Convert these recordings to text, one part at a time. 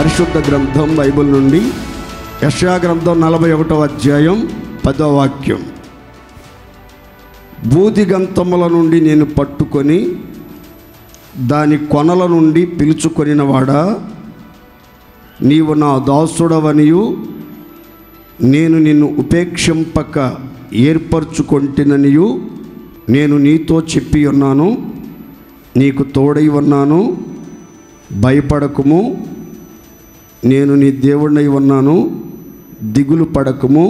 పరిశుద్ధ గ్రంథం బైబిల్ నుండి యెషయా గ్రంథం 41వ అధ్యాయం 10వ వాక్యం. బూదిగంతముల నుండి నేను పట్టుకొని దాని కొనల నుండి పిలుచుకొనిన వాడా, నీవు నా దాసుడవనియు నేను నిన్ను ఉపేక్షింపక ఏర్పరచుకొంటిననియు నేను నీతో చెప్పి ఉన్నాను. నీకు తోడై ఉన్నాను, భయపడకుము, నేను నీ దేవుడినై ఉన్నాను, దిగులు పడకము,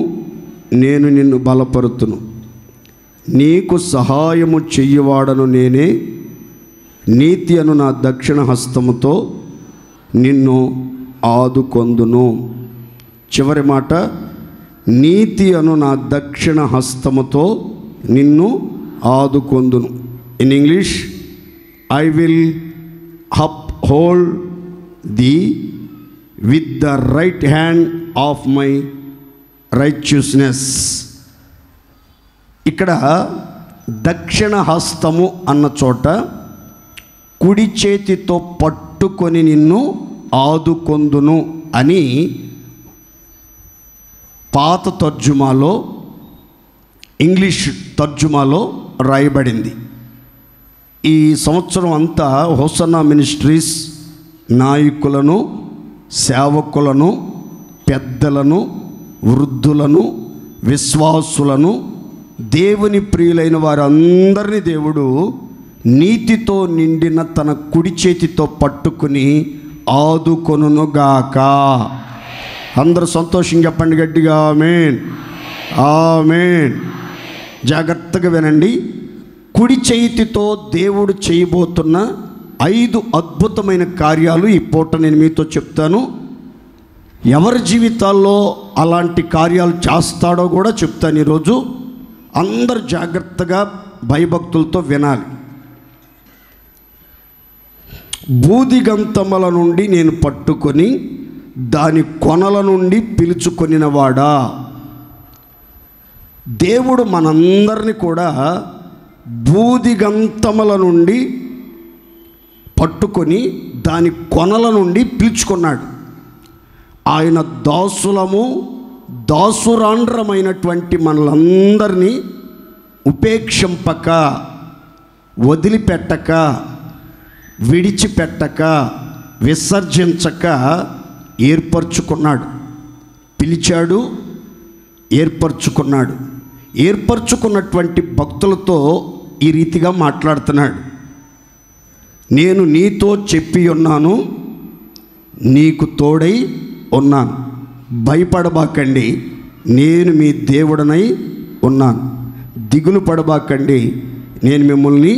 నేను నిన్ను బలపరుతును. నీకు సహాయము చెయ్యవాడను నేనే, నీతి అను నా దక్షిణ హస్తముతో నిన్ను ఆదుకొందును. చివరి మాట, నీతి అను నా దక్షిణ హస్తముతో నిన్ను ఆదుకొందును. In English, I will uphold thee with the right hand of my righteousness. ఇక్కడ దక్షిణ హస్తము అన్న చోట కుడి చేతితో పట్టుకొని నిన్ను ఆదుకొందును అని పాత తర్జుమాలో, ఇంగ్లీష్ తర్జుమాలో రాయబడింది. ఈ సంవత్సరం అంతా హోసన్నా మినిస్ట్రీస్ నాయకులను, సేవకులను, పెద్దలను, వృద్ధులను, విశ్వాసులను, దేవుని ప్రియులైన వారందరినీ దేవుడు నీతితో నిండిన తన కుడి చేతితో పట్టుకుని ఆదుకొనుగాక. అందరూ సంతోషంగా చెప్పండి గట్టిగా ఆమేన్, ఆమేన్. జాగ్రత్తగా వినండి. కుడి చేతితో దేవుడు చేయబోతున్న 5 అద్భుతమైన కార్యాలు ఈ పూట నేను మీతో చెప్తాను. ఎవరి జీవితాల్లో అలాంటి కార్యాలు చేస్తాడో కూడా చెప్తాను ఈరోజు. అందరు జాగ్రత్తగా భయభక్తులతో వినాలి. బూదిగంతముల నుండి నేను పట్టుకొని దాని కొనల నుండి పిలుచుకొనినవాడా. దేవుడు మనందరినీ కూడా బూదిగంతముల నుండి పట్టుకొని దాని కొనల నుండి పిలుచుకున్నాడు. ఆయన దాసులము, దాసురాండ్రమైనటువంటి మనలందరినీ ఉపేక్షింపక, వదిలిపెట్టక, విడిచిపెట్టక, విసర్జించక ఏర్పరచుకున్నాడు. పిలిచాడు, ఏర్పరచుకున్నాడు. ఏర్పరచుకున్నటువంటి భక్తులతో ఈ రీతిగా మాట్లాడుతున్నాడు. నేను నీతో చెప్పి ఉన్నాను, నీకు తోడై ఉన్నాను, భయపడబాకండి, నేను మీ దేవుడనై ఉన్నాను, దిగులు పడబాకండి, నేను మిమ్మల్ని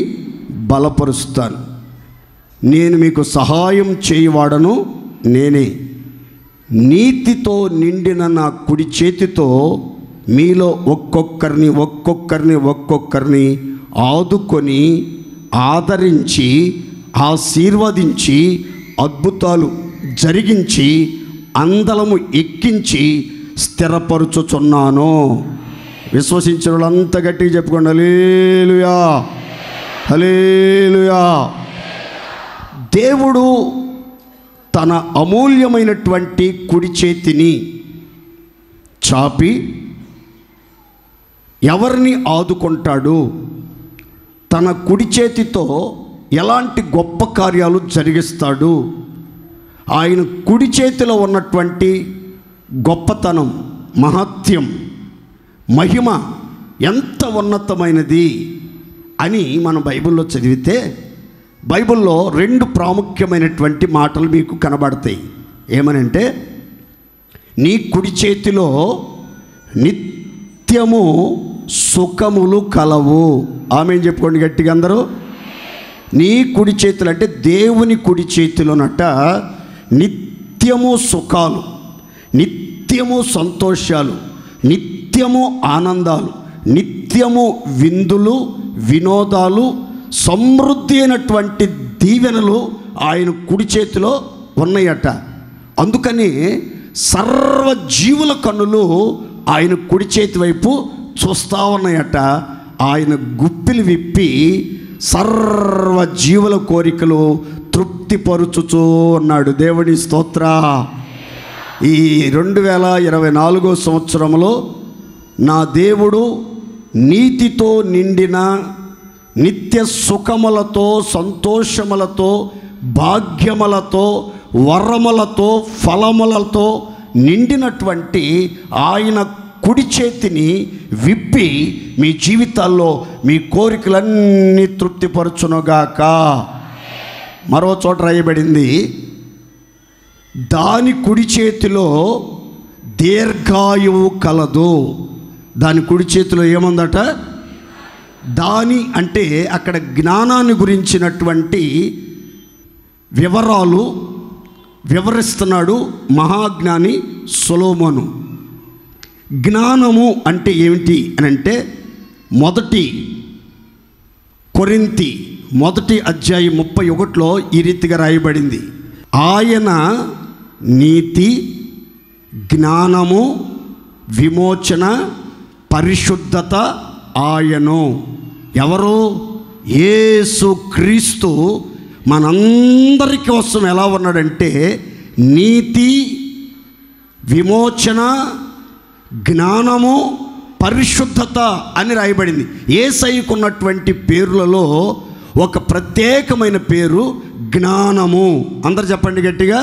బలపరుస్తాను, నేను మీకు సహాయం చేయవాడను నేనే. నీతితో నిండిన నా కుడి చేతితో మీలో ఒక్కొక్కరిని ఆదుకొని, ఆదరించి, ఆశీర్వదించి, అద్భుతాలు జరిగించి, అందలము ఎక్కించి స్థిరపరుచుచున్నాను. విశ్వసించిన వాళ్ళంతా గట్టిగా చెప్పుకోండి హల్లెలూయా, హల్లెలూయా. దేవుడు తన అమూల్యమైనటువంటి కుడి చేతిని చాపి ఎవరిని ఆదుకుంటాడు, తన కుడి చేతితో ఎలాంటి గొప్ప కార్యాలు జరిగిస్తాడు, ఆయన కుడి చేతిలో ఉన్నటువంటి గొప్పతనం, మహత్యం, మహిమ ఎంత ఉన్నతమైనది అని మనం బైబిల్లో చదివితే, బైబిల్లో 2 ప్రాముఖ్యమైనటువంటి మాటలు మీకు కనబడతాయి. ఏమనంటే, నీ కుడి చేతిలో నిత్యము సుఖములు కలవు. ఆమేన్ చెప్పుకోండి గట్టిగా అందరూ. నీ కుడి చేతులు అంటే దేవుని కుడి చేతిలోనట నిత్యము సుఖాలు, నిత్యము సంతోషాలు, నిత్యము ఆనందాలు, నిత్యము విందులు, వినోదాలు, సమృద్ధి అయినటువంటి దీవెనలు ఆయన కుడి చేతిలో ఉన్నాయట. అందుకని సర్వజీవుల కన్నులు ఆయన కుడి చేతి వైపు చూస్తూ ఉన్నాయట. ఆయన గుప్పిలు విప్పి సర్వజీవుల కోరికలు తృప్తిపరుచుచూ ఉన్నాడు. దేవుని స్తోత్ర. ఈ 2024 సంవత్సరంలో నా దేవుడు నీతితో నిండిన నిత్య సుఖములతో, సంతోషములతో, భాగ్యములతో, వరములతో, ఫలములతో నిండినటువంటి ఆయన కుడి చేతిని విప్పి మీ జీవితాల్లో మీ కోరికలన్నీ తృప్తిపరచునుగాక. మరో చోట రాయబడింది, దాని కుడి చేతిలో దీర్ఘాయువు కలదు. దాని కుడి చేతిలో ఏముందట? దాని అంటే అక్కడ జ్ఞానాన్ని గురించినటువంటి వివరాలు వివరిస్తున్నాడు మహాజ్ఞాని సొలొమోను. జ్ఞానము అంటే ఏమిటి అని అంటే 1 కొరింథీ 1:31 ఈ రీతిగా రాయబడింది, ఆయన నీతి, జ్ఞానము, విమోచన, పరిశుద్ధత ఆయను. ఎవరు? యేసు క్రీస్తు మనందరి కోసం ఎలా ఉన్నాడంటే నీతి, విమోచన, జ్ఞానము, పరిశుద్ధత అని రాయబడింది. యేసయ్యకున్నటువంటి పేర్లలో ఒక ప్రత్యేకమైన పేరు జ్ఞానము. అందరు చెప్పండి గట్టిగా,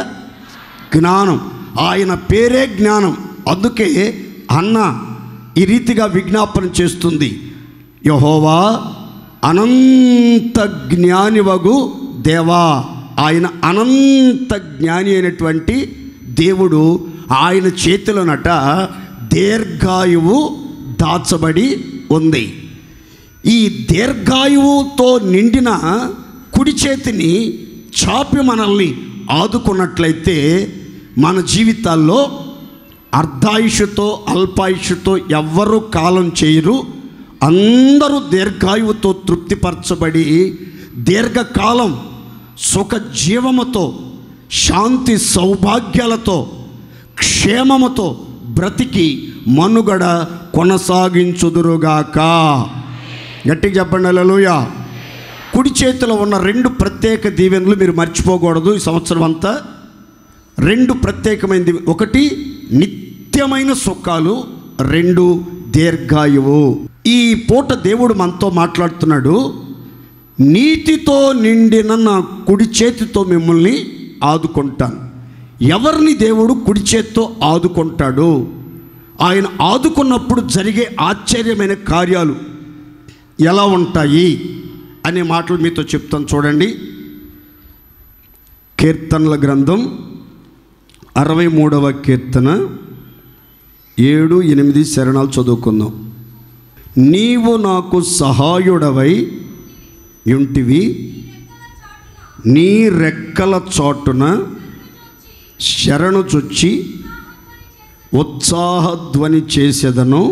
జ్ఞానం. ఆయన పేరే జ్ఞానం. అందుకే అన్న ఈ రీతిగా విజ్ఞాపన చేస్తుంది, యెహోవా అనంత జ్ఞానివగు దేవా. ఆయన అనంత జ్ఞాని అయినటువంటి దేవుడు. ఆయన చేతిలోనట దీర్ఘాయువు దాచబడి ఉంది. ఈ దీర్ఘాయువుతో నిండిన కుడి చేతిని చాపి మనల్ని ఆదుకున్నట్లయితే మన జీవితాల్లో అర్ధాయుషుతో, అల్పాయుషుతో ఎవ్వరూ కాలం చేయరు. అందరూ దీర్ఘాయువుతో తృప్తిపరచబడి దీర్ఘకాలం సుఖ జీవముతో, శాంతి సౌభాగ్యాలతో, క్షేమముతో బ్రతికి మనుగడ కొనసాగించుదురుగాక. గట్టిగా చెప్పండి హల్లెలూయా. కుడి చేతిలో ఉన్న 2 ప్రత్యేక దీవెనలు మీరు మర్చిపోకూడదు ఈ సంవత్సరం అంతా. 2 ప్రత్యేకమైనది. 1 నిత్యమైన సుఖాలు, 2 దీర్ఘాయువు. ఈ పూట దేవుడు మనతో మాట్లాడుతున్నాడు, నీతితో నిండిన నా కుడి చేతితో మిమ్మల్ని ఆదుకుంటాను. ఎవరిని దేవుడు కుడి చేతితో ఆదుకుంటాడు? ఆయన ఆదుకున్నప్పుడు జరిగే ఆశ్చర్యమైన కార్యాలు ఎలా ఉంటాయి అనే మాటలు మీతో చెప్తాను. చూడండి, కీర్తనల గ్రంథం 63వ కీర్తన 7-8 శరణాలు చదువుకుందాం. నీవు నాకు సహాయుడవై యుంటివి, నీ రెక్కల చాటున శరణు చొచ్చి ఉత్సాహధ్వని చేసేదను.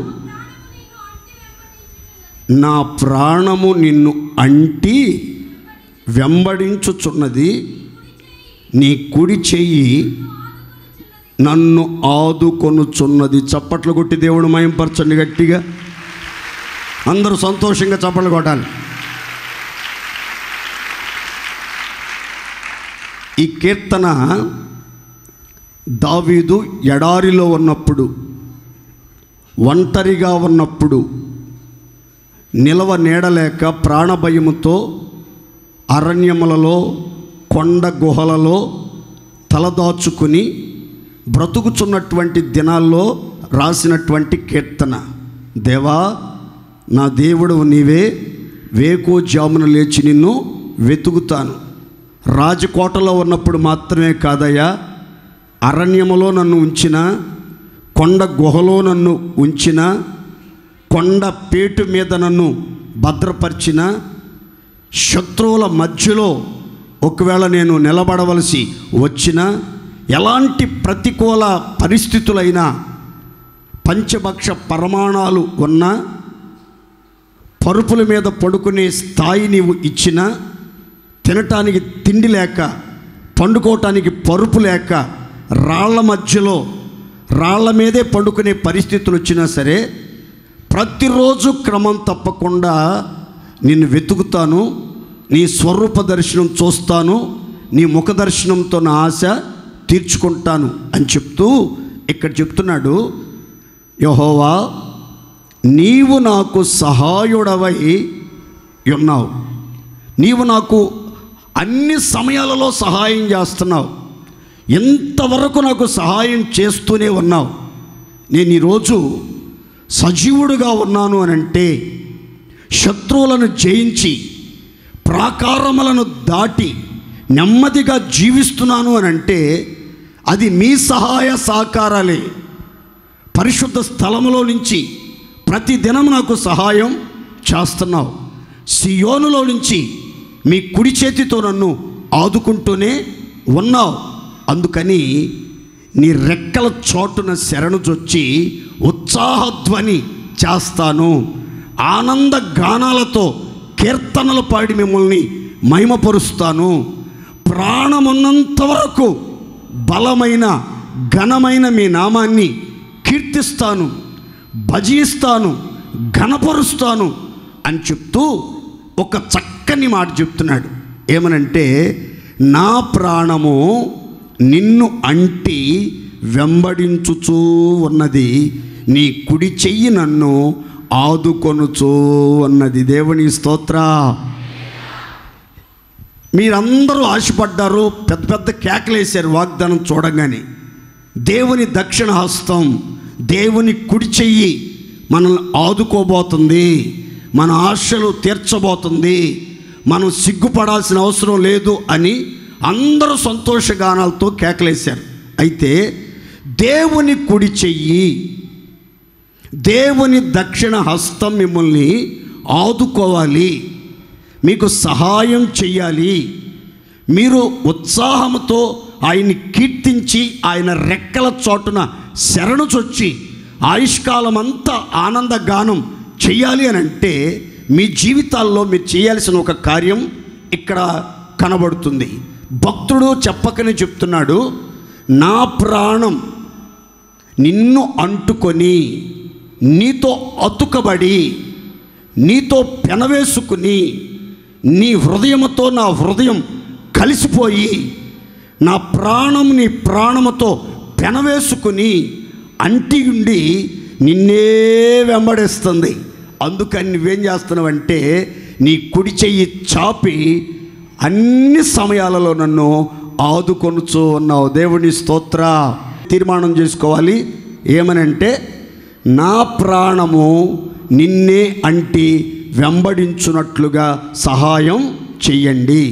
నా ప్రాణము నిన్ను అంటి వెంబడించుచున్నది, నీ కుడి చెయ్యి నన్ను ఆదుకొనుచున్నది. చప్పట్లు కొట్టి దేవుడు మహింపరచండి గట్టిగా. అందరూ సంతోషంగా చప్పట్లు కొట్టాలి. ఈ కీర్తన దావీదు ఎడారిలో ఉన్నప్పుడు, ఒంటరిగా ఉన్నప్పుడు, నిలవ నీడలేక ప్రాణభయముతో అరణ్యములలో, కొండ గుహలలో తలదాచుకుని బ్రతుకుచున్నటువంటి దినాల్లో రాసినటువంటి కీర్తన. దేవా, నా దేవుడు నీవే, వేకువజామున లేచి నిన్ను వెతుకుతాను. రాజకోటలో ఉన్నప్పుడు మాత్రమే కాదయ్యా, అరణ్యములో నన్ను ఉంచిన, కొండ గుహలో నన్ను ఉంచిన, కొండ పేటు మీద నన్ను భద్రపరిచిన, శత్రువుల మధ్యలో ఒకవేళ నేను నిలబడవలసి వచ్చిన, ఎలాంటి ప్రతికూల పరిస్థితులైనా, పంచభక్ష పరమాణాలు ఉన్న, పరుపుల మీద పడుకునే స్థాయి నీవు ఇచ్చిన, తినటానికి తిండి లేక, పండుకోవటానికి పరుపు లేక, రాళ్ల మధ్యలో రాళ్ల మీదే పండుకునే పరిస్థితులు వచ్చినా సరే, ప్రతిరోజు క్రమం తప్పకుండా నిన్ను వెతుకుతాను, నీ స్వరూప దర్శనం చూస్తాను, నీ ముఖదర్శనంతో నా ఆశ తీర్చుకుంటాను అని చెప్తూ ఇక్కడ చెప్తున్నాడు, యెహోవా నీవు నాకు సహాయుడవై ఉన్నావు. నీవు నాకు అన్ని సమయాలలో సహాయం చేస్తున్నావు. ఇంతవరకు నాకు సహాయం చేస్తూనే ఉన్నావు. నేను ఈరోజు సజీవుడుగా ఉన్నాను అని అంటే, శత్రువులను జయించి ప్రాకారములను దాటి నెమ్మదిగా జీవిస్తున్నాను అని అంటే అది మీ సహాయ సహకారాలే. పరిశుద్ధ స్థలములో నుంచి ప్రతి దినం నాకు సహాయం చేస్తున్నావు. సియోనులో నుంచి మీ కుడి చేతితో నన్ను ఆదుకుంటూనే ఉన్నావు. అందుకని నీ రెక్కల చోటున శరణుజొచ్చి ఉత్సాహధ్వని చేస్తాను. ఆనంద గానాలతో కీర్తనలు పాడి మిమ్మల్ని మహిమపరుస్తాను. ప్రాణమున్నంత వరకు బలమైన ఘనమైన మీ నామాన్ని కీర్తిస్తాను, భజిస్తాను, ఘనపరుస్తాను అని చెప్తూ ఒక చక్కని మాట చెప్తున్నాడు. ఏమనంటే, నా ప్రాణము నిన్ను అంటి వెంబడించుచూ ఉన్నది, నీ కుడి చెయ్యి నన్ను ఆదుకొనుచూ ఉన్నది. దేవుని స్తోత్ర. మీరందరూ ఆశపడ్డారు, పెద్ద పెద్ద కేకలేశారు వాగ్దానం చూడగానే. దేవుని దక్షిణ హస్తం, దేవుని కుడి చెయ్యి మనల్ని ఆదుకోబోతుంది, మన ఆశలు తీర్చబోతుంది, మనం సిగ్గుపడాల్సిన అవసరం లేదు అని అందరూ సంతోషగానాలతో కేకలేశారు. అయితే దేవుని కుడి చెయ్యి, దేవుని దక్షిణ హస్తం మిమ్మల్ని ఆదుకోవాలి, మీకు సహాయం చెయ్యాలి. మీరు ఉత్సాహంతో ఆయన్ని కీర్తించి ఆయన రెక్కల చోటున శరణుచొచ్చి ఆయుష్కాలం అంతా ఆనందగానం చెయ్యాలి అని అంటే, మీ జీవితాల్లో మీరు చేయాల్సిన ఒక కార్యం ఇక్కడ కనబడుతుంది. భక్తుడు చెప్పకనే చెప్తున్నాడు, నా ప్రాణం నిన్ను అంటుకొని నీతో అతుకబడి నీతో పెనవేసుకుని నీ హృదయముతో నా హృదయం కలిసిపోయి నా ప్రాణం నీ ప్రాణముతో పెనవేసుకుని అంటి ఉండి నిన్నే వెంబడిస్తుంది. అందుకని నువ్వేం చేస్తున్నావంటే, నీ కుడి చెయ్యి చాపి అన్ని సమయాలలో నన్ను ఆదుకొనుచూ ఉన్నావు. దేవుని స్తోత్ర. తీర్మానం చేసుకోవాలి. ఏమనంటే, నా ప్రాణము నిన్నే అంటి వెంబడించున్నట్లుగా సహాయం చెయ్యండి.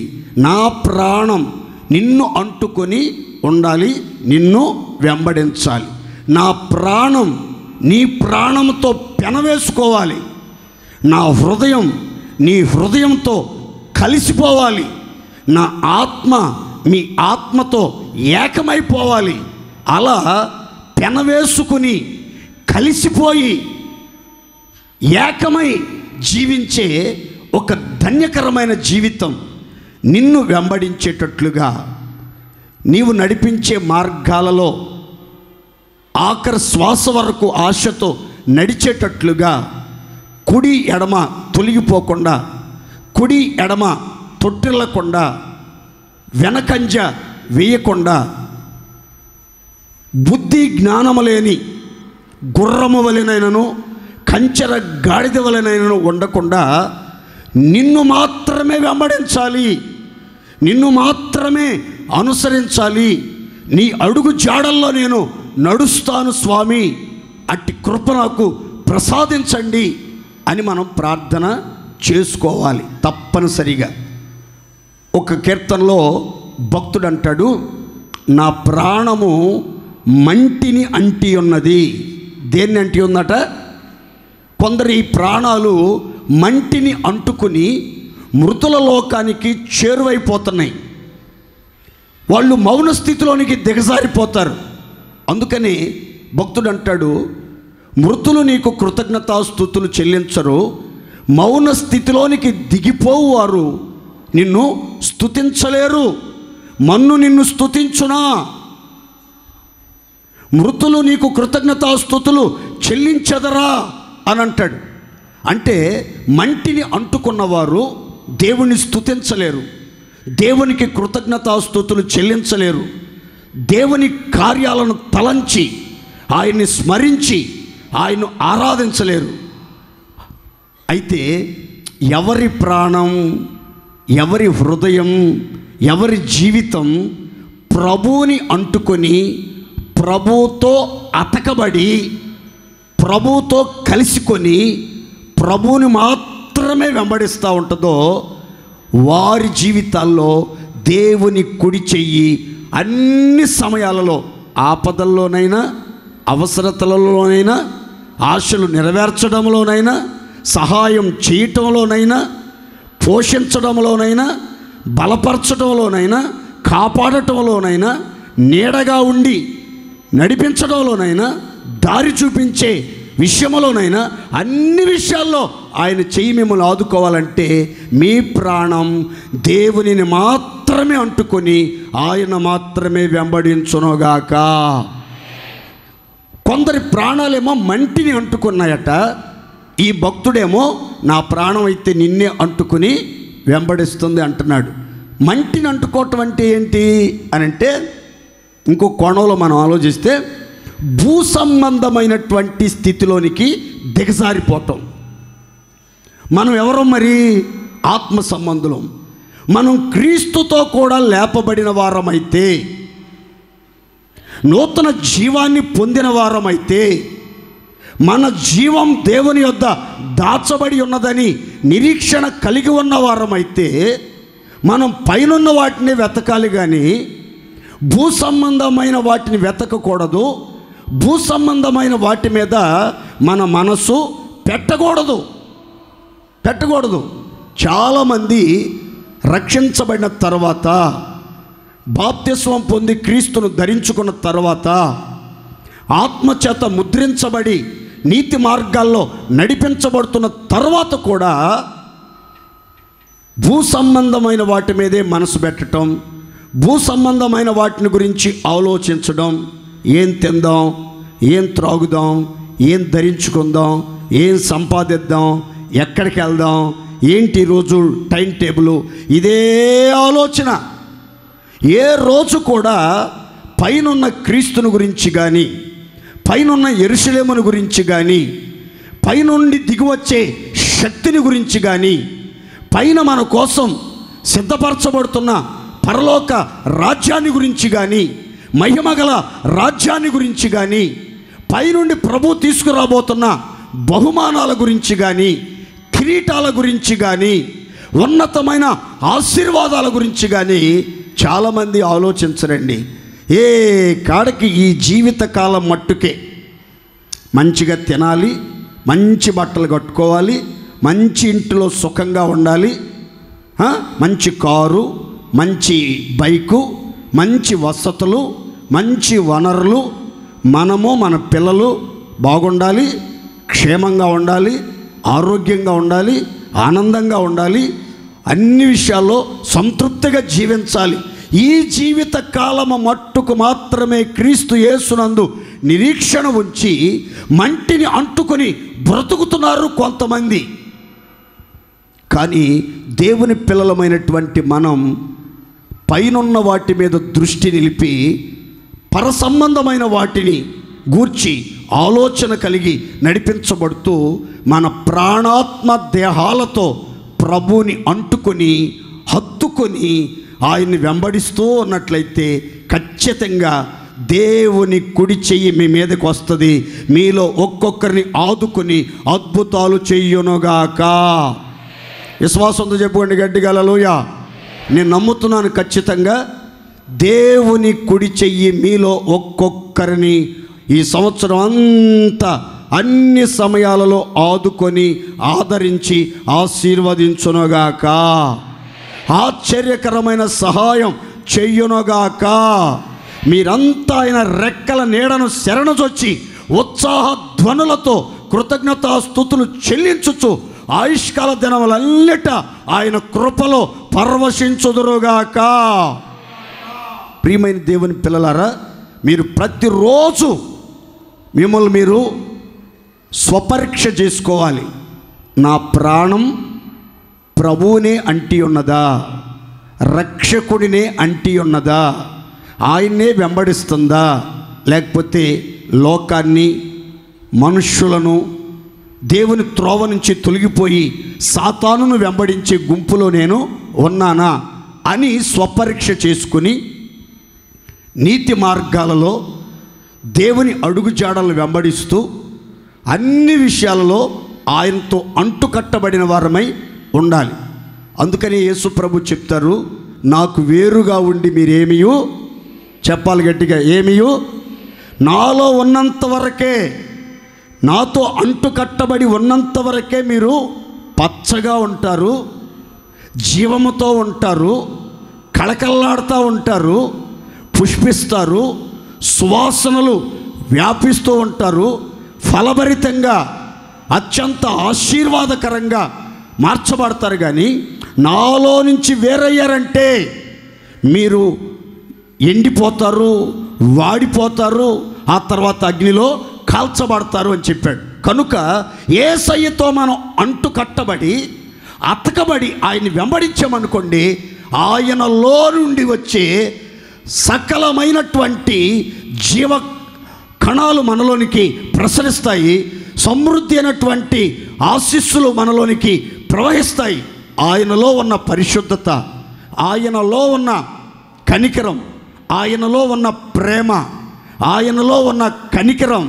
నా ప్రాణం నిన్ను అంటుకొని ఉండాలి, నిన్ను వెంబడించాలి. నా ప్రాణం నీ ప్రాణంతో పెనవేసుకోవాలి. నా హృదయం నీ హృదయంతో కలిసిపోవాలి. నా ఆత్మ మీ ఆత్మతో ఏకమైపోవాలి. అలా పెనవేసుకుని కలిసిపోయి ఏకమై జీవించే ఒక ధన్యకరమైన జీవితం నిన్ను వెంబడించేటట్లుగా, నీవు నడిపించే మార్గాలలో ఆఖరి శ్వాస వరకు ఆశతో నడిచేటట్లుగా, కుడి ఎడమ తొలగిపోకుండా, కుడి ఎడమ తొట్టిల్లకుండా, వెనకంజ వేయకుండా, బుద్ధి జ్ఞానము లేని గుర్రము వలెనైనను కంచెర గాడిద వలెనైనను ఉండకుండా నిన్ను మాత్రమే వెంబడించాలి, నిన్ను మాత్రమే అనుసరించాలి. నీ అడుగు జాడల్లో నేను నడుస్తాను స్వామి, అట్టి కృప నాకు ప్రసాదించండి అని మనం ప్రార్థన చేసుకోవాలి తప్పనిసరిగా. ఒక కీర్తనలో భక్తుడు అంటాడు, నా ప్రాణము మంటిని అంటి ఉన్నది. దేన్ని అంటి ఉందట? కొందరు ఈ ప్రాణాలు మంటిని అంటుకుని మృతుల లోకానికి చేరువైపోతున్నాయి. వాళ్ళు మౌన స్థితిలోనికి దిగజారిపోతారు. అందుకని భక్తుడు అంటాడు, మృతులు నీకు కృతజ్ఞతాస్తుతులు చెల్లించరు, మౌన స్థితిలోనికి దిగిపోవు వారు నిన్ను స్తుతించలేరు. మన్ను నిన్ను స్తుతించునా? మృతులు నీకు కృతజ్ఞతాస్తుతులు చెల్లించదరా అని అంటాడు. అంటే మంటిని అంటుకున్నవారు దేవుణ్ణి స్తుతించలేరు, దేవునికి కృతజ్ఞతాస్తుతులు చెల్లించలేరు. దేవుని కార్యాలను తలంచి ఆయన్ని స్మరించి ఆయన్ను ఆరాధించలేరు. అయితే ఎవరి ప్రాణం, ఎవరి హృదయం, ఎవరి జీవితం ప్రభువుని అంటుకొని ప్రభువుతో అతకబడి ప్రభువుతో కలిసికొని ప్రభువుని మాత్రమే వెంబడిస్తూ ఉంటుందో వారి జీవితాల్లో దేవుని కుడి చెయ్యి అన్ని సమయాలలో, ఆపదల్లోనైనా, అవసరతలలోనైనా, ఆశలు నెరవేర్చడంలోనైనా, సహాయం చేయటంలోనైనా, పోషించడంలోనైనా, బలపరచడంలోనైనా, కాపాడటంలోనైనా, నీడగా ఉండి నడిపించడంలోనైనా, దారి చూపించే విషయంలోనైనా, అన్ని విషయాల్లో ఆయన చెయ్యి మిమ్మల్ని ఆదుకోవాలంటే మీ ప్రాణం దేవునిని మాత్రమే అంటుకొని ఆయన మాత్రమే వెంబడించునుగాక. కొందరి ప్రాణాలేమో మంటిని అంటుకున్నాయట. ఈ భక్తుడేమో నా ప్రాణం అయితే నిన్నే అంటుకుని వెంబడిస్తుంది అంటున్నాడు. మంటిని అంటుకోవటం అంటే ఏంటి అని అంటే, ఇంకో కోణంలో మనం ఆలోచిస్తే భూ సంబంధమైనటువంటి స్థితిలోనికి దిగజారిపోవటం. మనం ఎవరో మరి ఆత్మ సంబంధులం. మనం క్రీస్తుతో కూడా లేపబడిన వారమైతే, నూతన జీవాన్ని పొందిన వారమైతే, మన జీవం దేవుని యొద్ద దాచబడి ఉన్నదని నిరీక్షణ కలిగి ఉన్న వారమైతే మనం పైనున్న వాటిని వెతకాలి కానీ భూ సంబంధమైన వాటిని వెతకకూడదు. భూ సంబంధమైన వాటి మీద మన మనసు పెట్టకూడదు. చాలామంది రక్షించబడిన తర్వాత, బాప్తిస్మం పొంది క్రీస్తును ధరించుకున్న తర్వాత, ఆత్మచేత ముద్రించబడి నీతి మార్గాల్లో నడిపించబడుతున్న తర్వాత కూడా భూ సంబంధమైన వాటి మీదే మనసు పెట్టడం, భూ సంబంధమైన వాటిని గురించి ఆలోచించడం. ఏం తిందాం, ఏం త్రాగుదాం, ఏం ధరించుకుందాం, ఏం సంపాదిద్దాం, ఎక్కడికి వెళ్దాం, ఏంటి రోజు టైం టేబుల్, ఇదే ఆలోచన. ఏ రోజు కూడా పైనున్న క్రీస్తుని గురించి కానీ, పైనున్న యెరూషలేమును గురించి కానీ, పైనుండి దిగివచ్చే శక్తిని గురించి కానీ, పైన మన కోసం సిద్ధపరచబడుతున్న పరలోక రాజ్యాన్ని గురించి కానీ, మహిమగల రాజ్యాన్ని గురించి కానీ, పైనుండి ప్రభు తీసుకురాబోతున్న బహుమానాల గురించి కానీ, కిరీటాల గురించి కానీ, ఉన్నతమైన ఆశీర్వాదాల గురించి కానీ చాలామంది ఆలోచించరండి. ఏ కాడికి ఈ జీవితకాలం మట్టుకే మంచిగా తినాలి, మంచి బట్టలు కట్టుకోవాలి, మంచి ఇంటిలో సుఖంగా ఉండాలి, మంచి కారు, మంచి బైకు, మంచి వసతులు, మంచి వనరులు, మనము మన పిల్లలు బాగుండాలి, క్షేమంగా ఉండాలి, ఆరోగ్యంగా ఉండాలి, ఆనందంగా ఉండాలి, అన్ని విషయాల్లో సంతృప్తిగా జీవించాలి. ఈ జీవిత కాలము మట్టుకు మాత్రమే క్రీస్తు యేసునందు నిరీక్షణ ఉంచి మంటిని అంటుకొని బ్రతుకుతున్నారు కొంతమంది. కానీ దేవుని పిల్లలమైనటువంటి మనం పైనున్న వాటి మీద దృష్టి నిలిపి పరసంబంధమైన వాటిని గూర్చి ఆలోచన కలిగి నడిపించబడుతూ మన ప్రాణాత్మ దేహాలతో ప్రభువుని అంటుకొని హత్తుకొని ఆయన్ని వెంబడిస్తూ ఉన్నట్లయితే ఖచ్చితంగా దేవుని కుడి చెయ్యి మీ మీదకి వస్తుంది. మీలో ఒక్కొక్కరిని ఆదుకొని అద్భుతాలు చెయ్యునుగాక. విశ్వాసంతో చెప్పుకోండి గట్టిగా హల్లెలూయా. నేను నమ్ముతున్నాను ఖచ్చితంగా దేవుని కుడి చెయ్యి మీలో ఒక్కొక్కరిని ఈ సంవత్సరం అంతా అన్ని సమయాలలో ఆదుకొని ఆదరించి ఆశీర్వదించునుగాక. ఆశ్చర్యకరమైన సహాయం చెయ్యునుగాక. మీరంతా ఆయన రెక్కల నీడను శరణజొచ్చి ఉత్సాహ ధ్వనులతో కృతజ్ఞతాస్తుతులు చెల్లించుచు ఆయుష్కాల దినములన్నిట ఆయన కృపలో పరవశించుదురుగాక. ప్రియమైన దేవుని పిల్లలారా, మీరు ప్రతిరోజు మిమ్మల్ని మీరు స్వపరీక్ష చేసుకోవాలి. నా ప్రాణం ప్రభువునే అంటి ఉన్నదా, రక్షకుడినే అంటి ఉన్నదా, ఆయన్నే వెంబడిస్తుందా, లేకపోతే లోకాన్ని, మనుష్యులను, దేవుని త్రోవ నుంచి తొలగిపోయి సాతానును వెంబడించే గుంపులో నేను ఉన్నానా అని స్వపరీక్ష చేసుకుని నీతి మార్గాలలో దేవుని అడుగుజాడలను వెంబడిస్తూ అన్ని విషయాలలో ఆయనతో అంటుకట్టబడిన వారమై ఉండాలి. అందుకని యేసు ప్రభు చెప్తారు, నాకు వేరుగా ఉండి మీరేమియో, చెప్పాలి గట్టిగా, ఏమియో నాలో ఉన్నంత వరకే, నాతో అంటుకట్టబడి ఉన్నంత వరకే మీరు పచ్చగా ఉంటారు, జీవముతో ఉంటారు, కళకళలాడుతూ ఉంటారు, పుష్పిస్తారు, సువాసనలు వ్యాపిస్తూ ఉంటారు, ఫలభరితంగా అత్యంత ఆశీర్వాదకరంగా మార్చబడతారు. కానీ నాలో నుంచి వేరయ్యారంటే మీరు ఎండిపోతారు, వాడిపోతారు, ఆ తర్వాత అగ్నిలో కాల్చబడతారు అని చెప్పాడు. కనుక యేసయ్యతో మనం అంటు కట్టబడి అతకబడి ఆయన్ని వెంబడించామనుకోండి, ఆయనలో నుండి వచ్చే సకలమైనటువంటి జీవ కణాలు మనలోనికి ప్రసరిస్తాయి, సమృద్ధి అయినటువంటి ఆశీస్సులు మనలోనికి ప్రవహిస్తాయి. ఆయనలో ఉన్న పరిశుద్ధత, ఆయనలో ఉన్న కనికరం, ఆయనలో ఉన్న ప్రేమ, ఆయనలో ఉన్న కనికరం,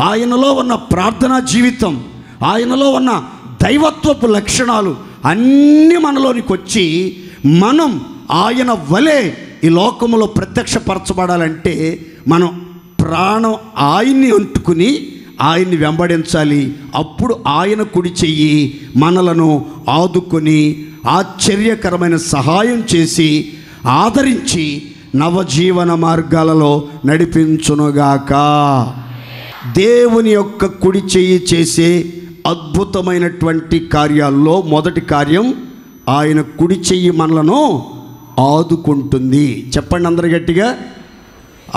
ఆయనలో ఉన్న ప్రార్థనా జీవితం, ఆయనలో ఉన్న దైవత్వపు లక్షణాలు అన్నీ మనలోనికి వచ్చి మనం ఆయన వలె ఈ లోకంలో ప్రత్యక్షపరచబడాలంటే మనం ప్రాణం ఆయన్ని అంటుకుని ఆయన్ని వెంబడించాలి. అప్పుడు ఆయన కుడి చెయ్యి మనలను ఆదుకొని ఆశ్చర్యకరమైన సహాయం చేసి ఆదరించి నవజీవన మార్గాలలో నడిపించునుగాక. దేవుని యొక్క కుడి చెయ్యి చేసే అద్భుతమైనటువంటి కార్యాల్లో మొదటి కార్యం, ఆయన కుడి చెయ్యి మనలను ఆదుకుంటుంది. చెప్పండి అందరు గట్టిగా,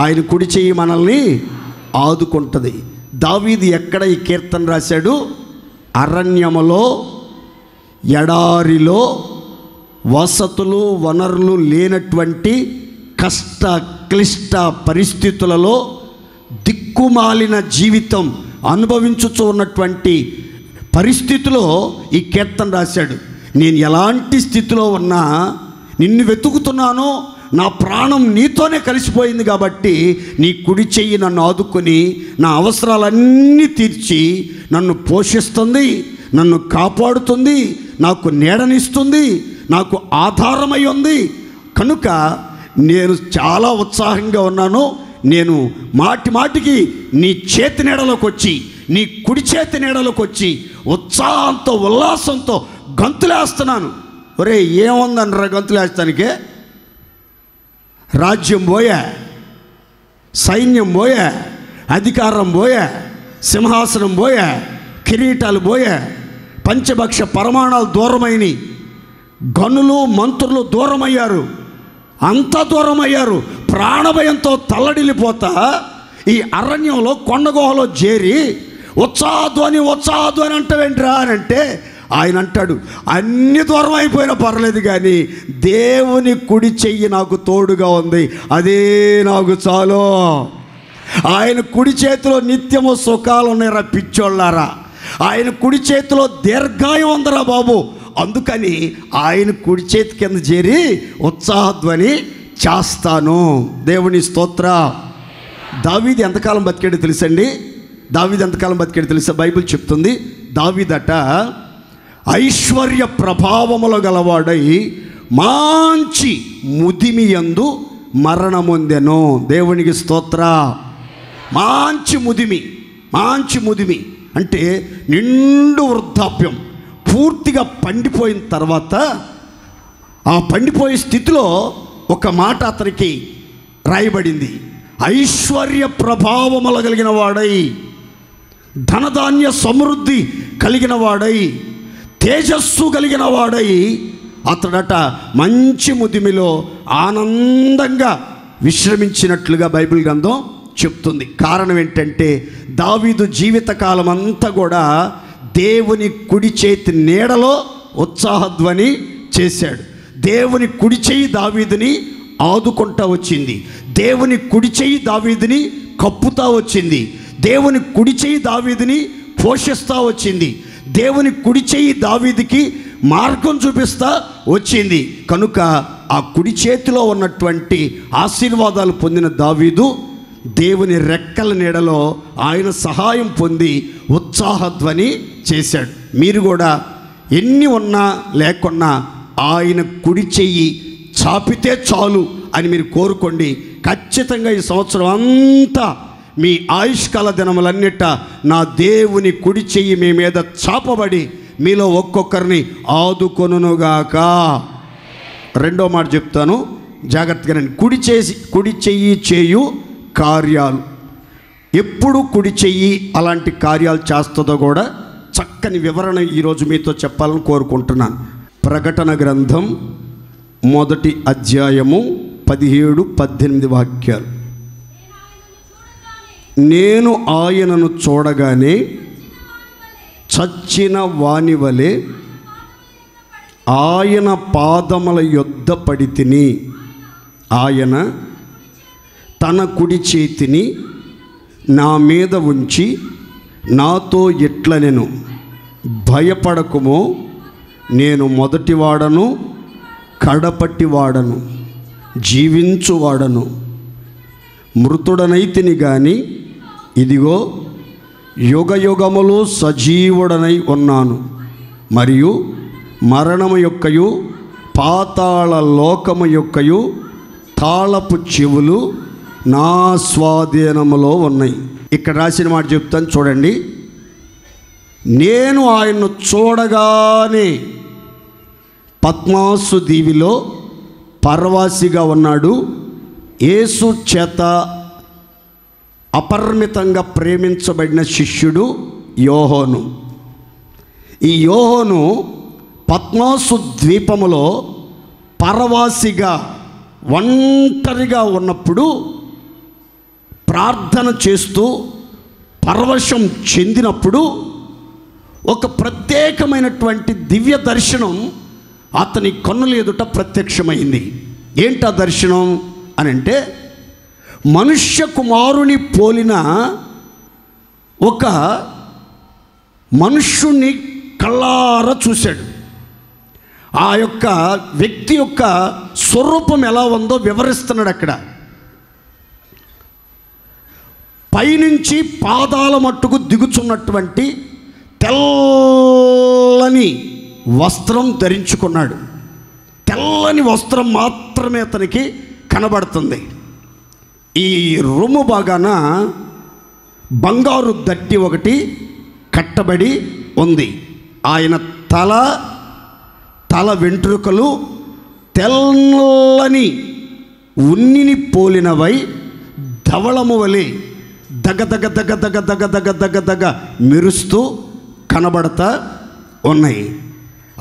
ఆయన కుడి చెయ్యి మనల్ని ఆదుకుంటుంది. దావీదు ఎక్కడ ఈ కీర్తన రాశాడు? అరణ్యములో, ఎడారిలో, వసతులు వనరులు లేనటువంటి కష్ట క్లిష్ట పరిస్థితులలో దిక్కుమాలిన జీవితం అనుభవించుతూ ఉన్నటువంటి పరిస్థితిలో ఈ కీర్తన రాశాడు. నేను ఎలాంటి స్థితిలో ఉన్నా నిన్ను వెతుకుతున్నాను, నా ప్రాణం నీతోనే కలిసిపోయింది కాబట్టి నీ కుడి చెయ్యి నన్ను ఆదుకొని నా అవసరాలన్నీ తీర్చి నన్ను పోషిస్తుంది, నన్ను కాపాడుతుంది, నాకు నీడనిస్తుంది, నాకు ఆధారమై ఉంది. కనుక నేను చాలా ఉత్సాహంగా ఉన్నాను. నేను మాటి మాటికి నీ చేతి నీడలోకి వచ్చి, నీ కుడి చేతి నీడలోకి వచ్చి ఉత్సాహంతో ఉల్లాసంతో గంతులేస్తున్నాను. ఒరే ఏముందనరా గంతులేస్తానికే? రాజ్యం పోయా, సైన్యం పోయా, అధికారం పోయా, సింహాసనం పోయా, కిరీటాలు పోయా, పంచభక్ష పరమాణాలు దూరమైనవి, గనులు మంత్రులు దూరమయ్యారు, అంత దూరమయ్యారు. ప్రాణభయంతో తల్లడిల్లిపోతా ఈ అరణ్యంలో కొండగుహలో చేరి ఉత్సాహధ్వని ఉత్సాహధ్వని అంటావేంట్రా అని అంటే ఆయన అంటాడు, అన్ని దూరం అయిపోయినా పర్లేదు కానీ దేవుని కుడి చెయ్యి నాకు తోడుగా ఉంది, అదే నాకు చాలు. ఆయన కుడి చేతిలో నిత్యము సుఖాలు ఉన్నాయిరా పిచ్చోళ్ళారా, ఆయన కుడి చేతిలో దీర్ఘాయం ఉందరా బాబు. అందుకని ఆయన కుడి చేతి కింద చేరి ఉత్సాహధ్వని చేస్తాను. దేవుని స్తోత్ర. దావీదు ఎంతకాలం బతికాడో తెలుసండి? దావీదు ఎంతకాలం బతికాడో తెలుసా? బైబిల్ చెప్తుంది, దావీదట ఐశ్వర్య ప్రభావములు గలవాడై మంచి ముదిమి యందు మరణమొందెను. దేవునికి స్తోత్ర. మంచి ముదిమి అంటే నిండు వృద్ధాప్యం, పూర్తిగా పండిపోయిన తర్వాత ఆ పండిపోయే స్థితిలో ఒక మాట అతనికి రాయబడింది, ఐశ్వర్య ప్రభావములు కలిగిన వాడై, ధనధాన్య సమృద్ధి కలిగిన వాడై, తేజస్సు కలిగిన వాడై అతడట మంచి ముదిమిలో ఆనందంగా విశ్రమించినట్లుగా బైబిల్ గ్రంథం చెప్తుంది. కారణం ఏంటంటే దావీదు జీవితకాలం అంతా కూడా దేవుని కుడి చేతి నీడలో ఉత్సాహధ్వని చేశాడు. దేవుని కుడి చెయ్యి దావీదుని ఆదుకుంటా వచ్చింది. దేవుని కుడి చెయ్యి దావీదుని కప్పుతా వచ్చింది. దేవుని కుడి చెయ్యి దావీదుని పోషిస్తూ వచ్చింది. దేవుని కుడి చెయ్యి దావీదుకి మార్గం చూపిస్తా వచ్చింది. కనుక ఆ కుడి చేతిలో ఉన్నటువంటి ఆశీర్వాదాలు పొందిన దావీదు దేవుని రెక్కల నీడలో ఆయన సహాయం పొంది ఉత్సాహధ్వని చేశాడు. మీరు కూడా ఎన్ని ఉన్నా లేకున్నా ఆయన కుడి చెయ్యి చాపితే చాలు అని మీరు కోరుకోండి. ఖచ్చితంగా ఈ సంవత్సరం అంతా మీ ఆయుష్కాల దినములన్నిట నా దేవుని కుడి చెయ్యి మీ మీద చాపబడి మీలో ఒక్కొక్కరిని ఆదుకొనుగాక. రెండో మాట చెప్తాను, జాగ్రత్తగా. కుడి చెయ్యి చేయు కార్యాలు. ఎప్పుడు కుడి చెయ్యి అలాంటి కార్యాలు చేస్తుందో కూడా చక్కని వివరణ ఈరోజు మీతో చెప్పాలని కోరుకుంటున్నాను. ప్రకటన గ్రంథం 1వ అధ్యాయము 17-18 వాక్యాలు. నేను ఆయనను చూడగానే చచ్చిన వాని వలె ఆయన పాదముల యొద్ద పడి తిని, ఆయన తన కుడి చేతిని నా మీద ఉంచి నాతో ఇట్లనెను, భయపడకుము, నేను మొదటివాడను కడపటివాడను జీవించువాడను. మృతుడనైతిని గాని ఇదిగో యుగయుగములు సజీవుడనై ఉన్నాను, మరియు మరణము యొక్కయు పాతాళ లోకము యొక్కయు తాళపు చెవులు నా స్వాధీనములో ఉన్నాయి. ఇక్కడ రాసిన మాట చెప్తాను చూడండి. నేను ఆయన్ను చూడగానే పద్మాసు దీవిలో పరవాసిగా ఉన్నాడు. యేసు చేత అపరిమితంగా ప్రేమించబడిన శిష్యుడు యోహోను. ఈ యోహోను పద్మాసు ద్వీపములో పరవాసిగా ఒంటరిగా ఉన్నప్పుడు ప్రార్థన చేస్తూ పరవశం చెందినప్పుడు ఒక ప్రత్యేకమైనటువంటి దివ్య దర్శనం అతని కన్నుల ఎదుట ప్రత్యక్షమైంది. ఏంటా దర్శనం అని అంటే, మనుష్య కుమారుని పోలిన ఒక మనుష్యుణ్ణి కళ్ళారా చూశాడు. ఆ యొక్క వ్యక్తి యొక్క స్వరూపం ఎలా ఉందో వివరిస్తున్నాడు అక్కడ. పైనుంచి పాదాల మట్టుకు దిగుచున్నటువంటి తెల్లని వస్త్రం ధరించుకున్నాడు. తెల్లని వస్త్రం మాత్రమే అతనికి కనబడుతుంది. ఈ రొమ్ము భాగాన బంగారు దట్టి ఒకటి కట్టబడి ఉంది. ఆయన తల వెంట్రుకలు తెల్లని ఉన్నిని పోలినవై ధవళము వలె దగదగ దగ దగ దగ దగ దగ దగ మెరుస్తూ కనబడతా ఉన్నాయి.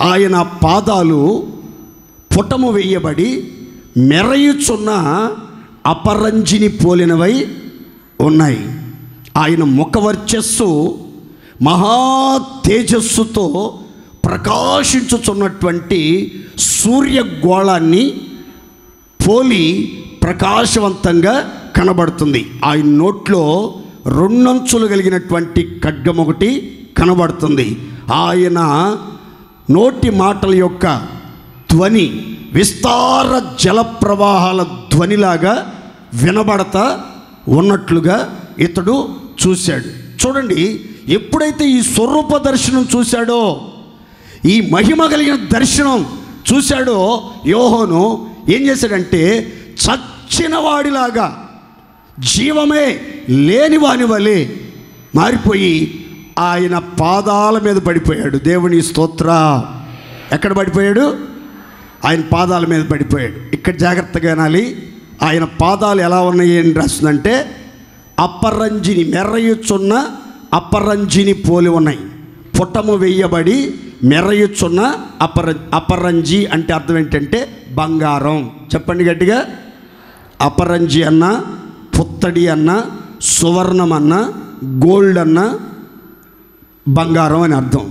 ఆయన పాదాలు పుటము వేయబడి మెరయుచున్న అపరంజిని పోలినవై ఉన్నాయి. ఆయన ముఖవర్చస్సు మహా తేజస్సుతో ప్రకాశించుచున్నటువంటి సూర్యగోళాన్ని పోలి ప్రకాశవంతంగా కనబడుతుంది. ఆయన నోట్లో 2 అంచులు కలిగినటువంటి ఖడ్గం ఒకటి కనబడుతుంది. ఆయన నోటి మాటల యొక్క ధ్వని విస్తార జల ప్రవాహాల ధ్వనిలాగా వినబడతా ఉన్నట్లుగా ఇతడు చూశాడు. చూడండి, ఎప్పుడైతే ఈ స్వరూప దర్శనం చూశాడో, ఈ మహిమ కలిగిన దర్శనం చూశాడో, యోహోను ఏం చేశాడంటే చచ్చిన వాడిలాగా, జీవమే లేని వాని వలె మారిపోయి ఆయన పాదాల మీద పడిపోయాడు. దేవుని స్తోత్ర. ఎక్కడ పడిపోయాడు? ఆయన పాదాల మీద పడిపోయాడు. ఇక్కడ జాగ్రత్తగా వినాలి. ఆయన పాదాలు ఎలా ఉన్నాయి అని రాస్తుందంటే, అపరంజిని మెర్రయుచున్న అపరంజిని పోలి ఉన్నాయి. పుటము వేయబడి మెర్రయుచున్న అపరంజి అంటే అర్థం ఏంటంటే బంగారం. చెప్పండి గట్టిగా. అపరంజి అన్న, పుత్తడి అన్న, సువర్ణం అన్న, గోల్డ్ అన్న బంగారం అని అర్థం.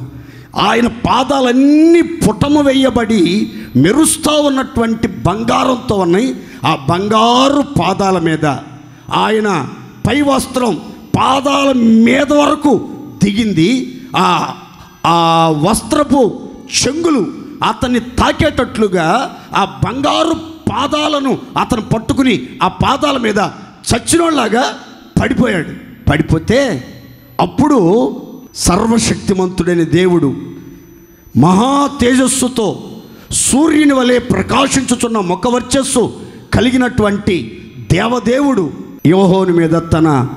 ఆయన పాదాలన్నీ పుటము వేయబడి మెరుస్తూ ఉన్నటువంటి బంగారంతో ఉన్నాయి. ఆ బంగారు పాదాల మీద ఆయన పై వస్త్రం పాదాల మీద వరకు దిగింది. ఆ వస్త్రపు చెంగులు అతన్ని తాకేటట్లుగా ఆ బంగారు పాదాలను అతను పట్టుకుని ఆ పాదాల మీద చచ్చినోళ్ళలాగా పడిపోయాడు. పడిపోతే అప్పుడు సర్వశక్తిమంతుడైన దేవుడు మహా తేజస్సుతో సూర్యుని వలె ప్రకాశించుచున్న ముఖవర్చస్సు కలిగినటువంటి దేవదేవుడు యోహోను మీద తన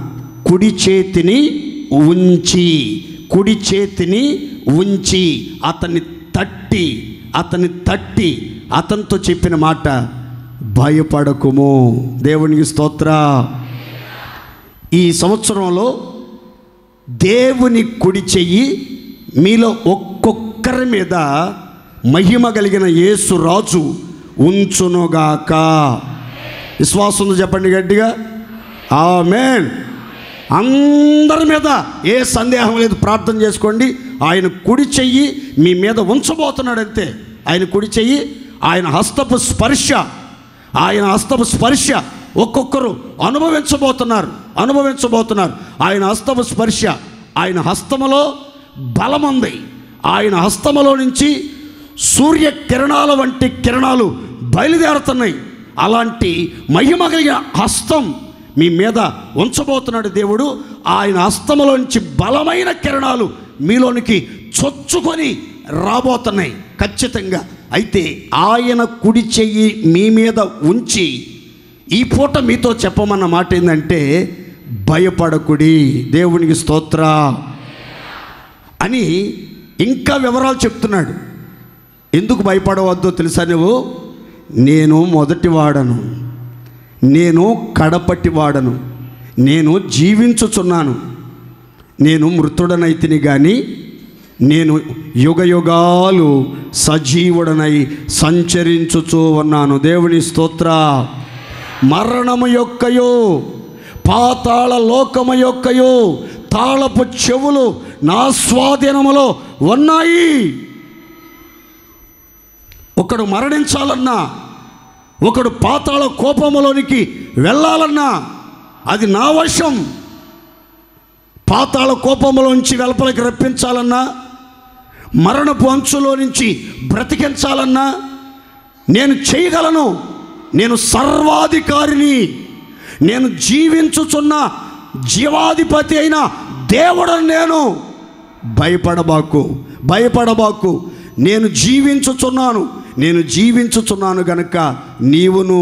కుడి చేతిని ఉంచి అతన్ని తట్టి అతనితో చెప్పిన మాట, భయపడకుము. దేవునికి స్తోత్ర. ఈ సంవత్సరంలో దేవుని కుడి చెయ్యి మీలో ఒక్కొక్కరి మీద మహిమ కలిగిన యేసు రాజు ఉంచునుగాక. విశ్వాసంతో చెప్పండి గట్టిగా, ఆమేన్. అందరి మీద ఏ సందేహం లేదు, ప్రార్థన చేసుకోండి. ఆయన కుడి చెయ్యి మీ మీద ఉంచబోతున్నాడంతే. ఆయన కుడి చెయ్యి, ఆయన హస్తపు స్పర్శ ఒక్కొక్కరు అనుభవించబోతున్నారు. ఆయన హస్తపు స్పర్శ, ఆయన హస్తములో బలం ఉంది. ఆయన హస్తములో నుంచి సూర్య కిరణాల వంటి కిరణాలు బయలుదేరుతున్నాయి. అలాంటి మహిమ కలిగిన హస్తం మీ మీద ఉంచబోతున్నాడు దేవుడు. ఆయన హస్తములోంచి బలమైన కిరణాలు మీలోనికి చొచ్చుకొని రాబోతున్నాయి ఖచ్చితంగా. అయితే ఆయన కుడి చెయ్యి మీ మీద ఉంచి ఈ పూట మీతో చెప్పమన్న మాట ఏంటంటే, భయపడకుడి. దేవునికి స్తోత్ర అని ఇంకా వివరాలు చెప్తున్నాడు. ఎందుకు భయపడవద్దో తెలుసా? నువ్వు, నేను మొదటి వాడను, నేను కడపటి వాడను, నేను జీవించుచున్నాను, నేను మృతుడనైతిని కానీ నేను యుగయుగాలు సజీవుడనై సంచరించుచూ ఉన్నాను. దేవుని స్తోత్ర. మరణము యొక్కయో పాతాళ లోకము యొక్కయో తాళపు చెవులు నా స్వాధీనములో ఉన్నాయి. ఒకడు మరణించాలన్నా, ఒకడు పాతాళ కోపములోనికి వెళ్ళాలన్నా అది నా వశం. పాతాళ కోపములోంచి వెలుపలికి రప్పించాలన్నా, మరణపు అంచులో నుంచి బ్రతికించాలన్నా నేను చేయగలను. నేను సర్వాధికారిని, నేను జీవించుచున్న జీవాధిపతి అయిన దేవుడను నేను. భయపడబాకు. నేను జీవించుచున్నాను గనుక నీవును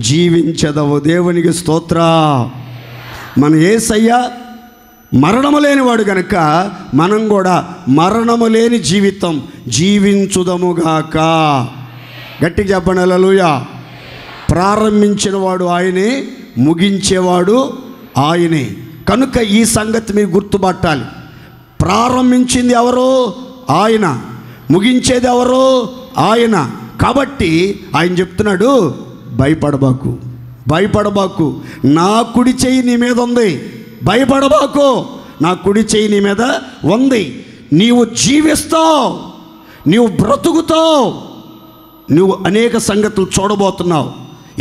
జీవించదవు. దేవునికి స్తోత్ర. మన యేసయ్య మరణము లేనివాడు గనుక మనం కూడా మరణము లేని జీవితం జీవించుదముగాక. గట్టిగా చెప్పండి హల్లెలూయా. ప్రారంభించిన వాడు ఆయనే, ముగించేవాడు ఆయనే. కనుక ఈ సంగతి మీరు గుర్తుపట్టాలి. ప్రారంభించింది ఎవరో? ఆయన. ముగించేది ఎవరో? ఆయన. కాబట్టి ఆయన చెప్తున్నాడు, భయపడబాకు. నా కుడి చెయ్యి నీ మీద ఉంది. భయపడబాకు, నా కుడి చెయ్యి నీ మీద ఉంది. నీవు జీవిస్తావు, నీవు బ్రతుకుతావు. నువ్వు అనేక సంగతులు చూడబోతున్నావు,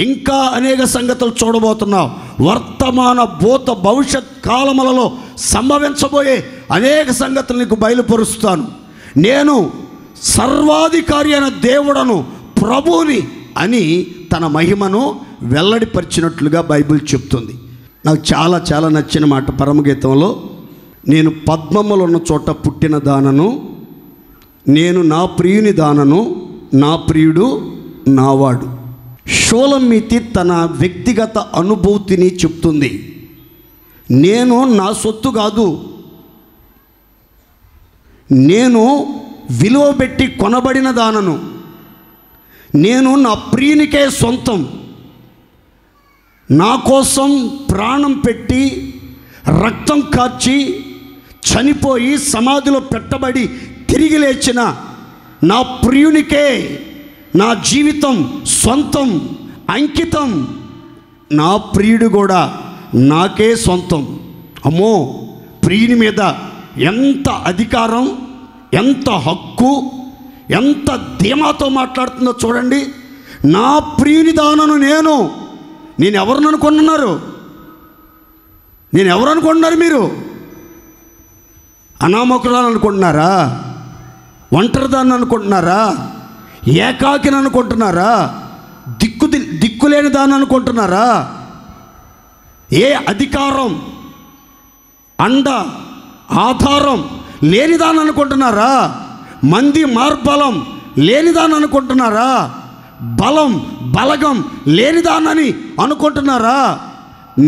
ఇంకా అనేక సంగతులు చూడబోతున్నావు. వర్తమాన భూత భవిష్యత్ కాలములలో సంభవించబోయే అనేక సంగతులు నీకు బయలుపరుస్తాను. నేను సర్వాధికారి అయిన దేవుడను, ప్రభువుని అని తన మహిమను వెల్లడిపరిచినట్లుగా బైబిల్ చెప్తుంది. నాకు చాలా చాలా నచ్చిన మాట పరమగీతంలో, నేను పద్మములు ఉన్న చోట పుట్టిన దానను, నేను నా ప్రియుని దానను, నా ప్రియుడు నావాడు. షోలమీతి తన వ్యక్తిగత అనుభూతిని చెప్తుంది. నేను నా సొత్తు కాదు, నేను విలువ పెట్టి కొనబడిన దానను, నేను నా ప్రియునికే సొంతం. నా కోసం ప్రాణం పెట్టి రక్తం కార్చి చనిపోయి సమాధిలో పెట్టబడి తిరిగి లేచిన నా ప్రియునికే నా జీవితం సొంతం, అంకితం. నా ప్రియుడు కూడా నాకే సొంతం. అమ్మో, ప్రియుని మీద ఎంత అధికారం, ఎంత హక్కు, ఎంత ధీమాతో మాట్లాడుతుందో చూడండి. నా ప్రియుని దానను నేను ఎవరిని అనుకుంటున్నారు? నేను ఎవరు అనుకుంటున్నారు? మీరు అనామకురాలు అనుకుంటున్నారా? ఒంటరిదాన్ని అనుకుంటున్నారా? ఏకాకిని అనుకుంటున్నారా? దిక్కులేని దాన్ని అనుకుంటున్నారా? ఏ అధికారం, అండ, ఆధారం లేనిదాన్ని అనుకుంటున్నారా? మంది మార్బలం లేనిదాన్ని అనుకుంటున్నారా? బలం, బలగం లేనిదానని అనుకుంటున్నారా?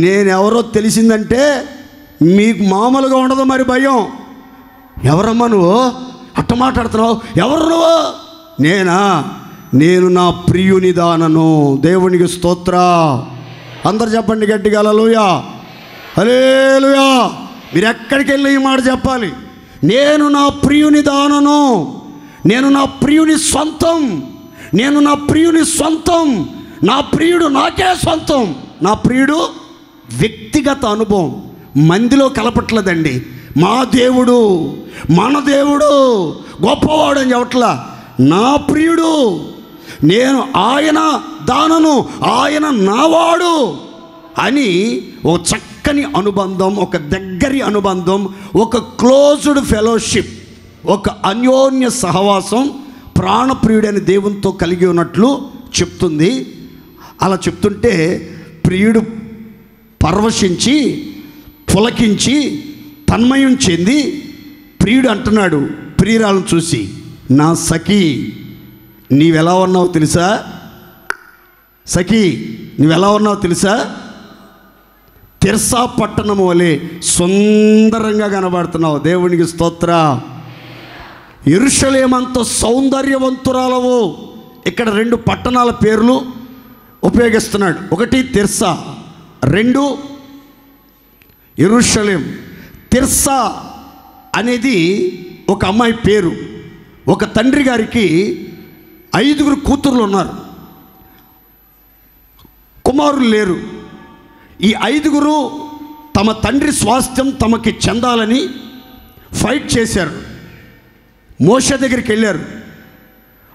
నేనెవరో తెలిసిందంటే మీకు మామూలుగా ఉండదు మరి భయం. ఎవరమ్మా నువ్వు అట్ట మాట్లాడుతున్నావు? ఎవరు నువ్వు? నేను నా ప్రియుని దానను. దేవునికి స్తోత్ర. అందరు చెప్పండి గట్టిగా హల్లెలూయా, హల్లెలూయా. మీరు ఎక్కడికి వెళ్ళి ఈ మాట చెప్పాలి. నేను నా ప్రియుని దానను, నేను నా ప్రియుని సొంతం, నేను నా ప్రియుని సొంతం, నా ప్రియుడు నాకే సొంతం. నా ప్రియుడు వ్యక్తిగత అనుభవం, మందిలో కలపట్లేదండి. మా దేవుడు, మన దేవుడు గొప్పవాడు అని చెప్పట్లా. నా ప్రియుడు, నేను ఆయన దానను, ఆయన నావాడు అని ఒక చక్కని అనుబంధం, ఒక దగ్గరి అనుబంధం, ఒక క్లోజ్డ్ ఫెలోషిప్, ఒక అన్యోన్య సహవాసం ప్రాణప్రియుడైన దేవునితో కలిగి ఉన్నట్లు చెప్తుంది. అలా చెప్తుంటే ప్రియుడు పరవశించి, పులకించి, తన్మయం చెంది ప్రియుడు అంటున్నాడు ప్రియురాలను చూసి, నా సఖీ నీవెలా ఉన్నావో తెలుసా? సఖీ నువ్వెలా ఉన్నావో తెలుసా? తిర్సా పట్టణం వలె సుందరంగా కనబడుతున్నావు. దేవునికి స్తోత్ర. యెరూషలేమంత సౌందర్యవంతురాలవు. ఇక్కడ 2 పట్టణాల పేర్లు ఉపయోగిస్తున్నాడు. 1 తిర్సా, 2 యెరూషలేం. తిర్సా అనేది ఒక అమ్మాయి పేరు. ఒక తండ్రి గారికి 5 కూతుర్లు ఉన్నారు, కుమారులు లేరు. ఈ 5 తమ తండ్రి స్వాస్థ్యం తమకి చెందాలని ఫైట్ చేశారు. మోషే దగ్గరికి వెళ్ళారు.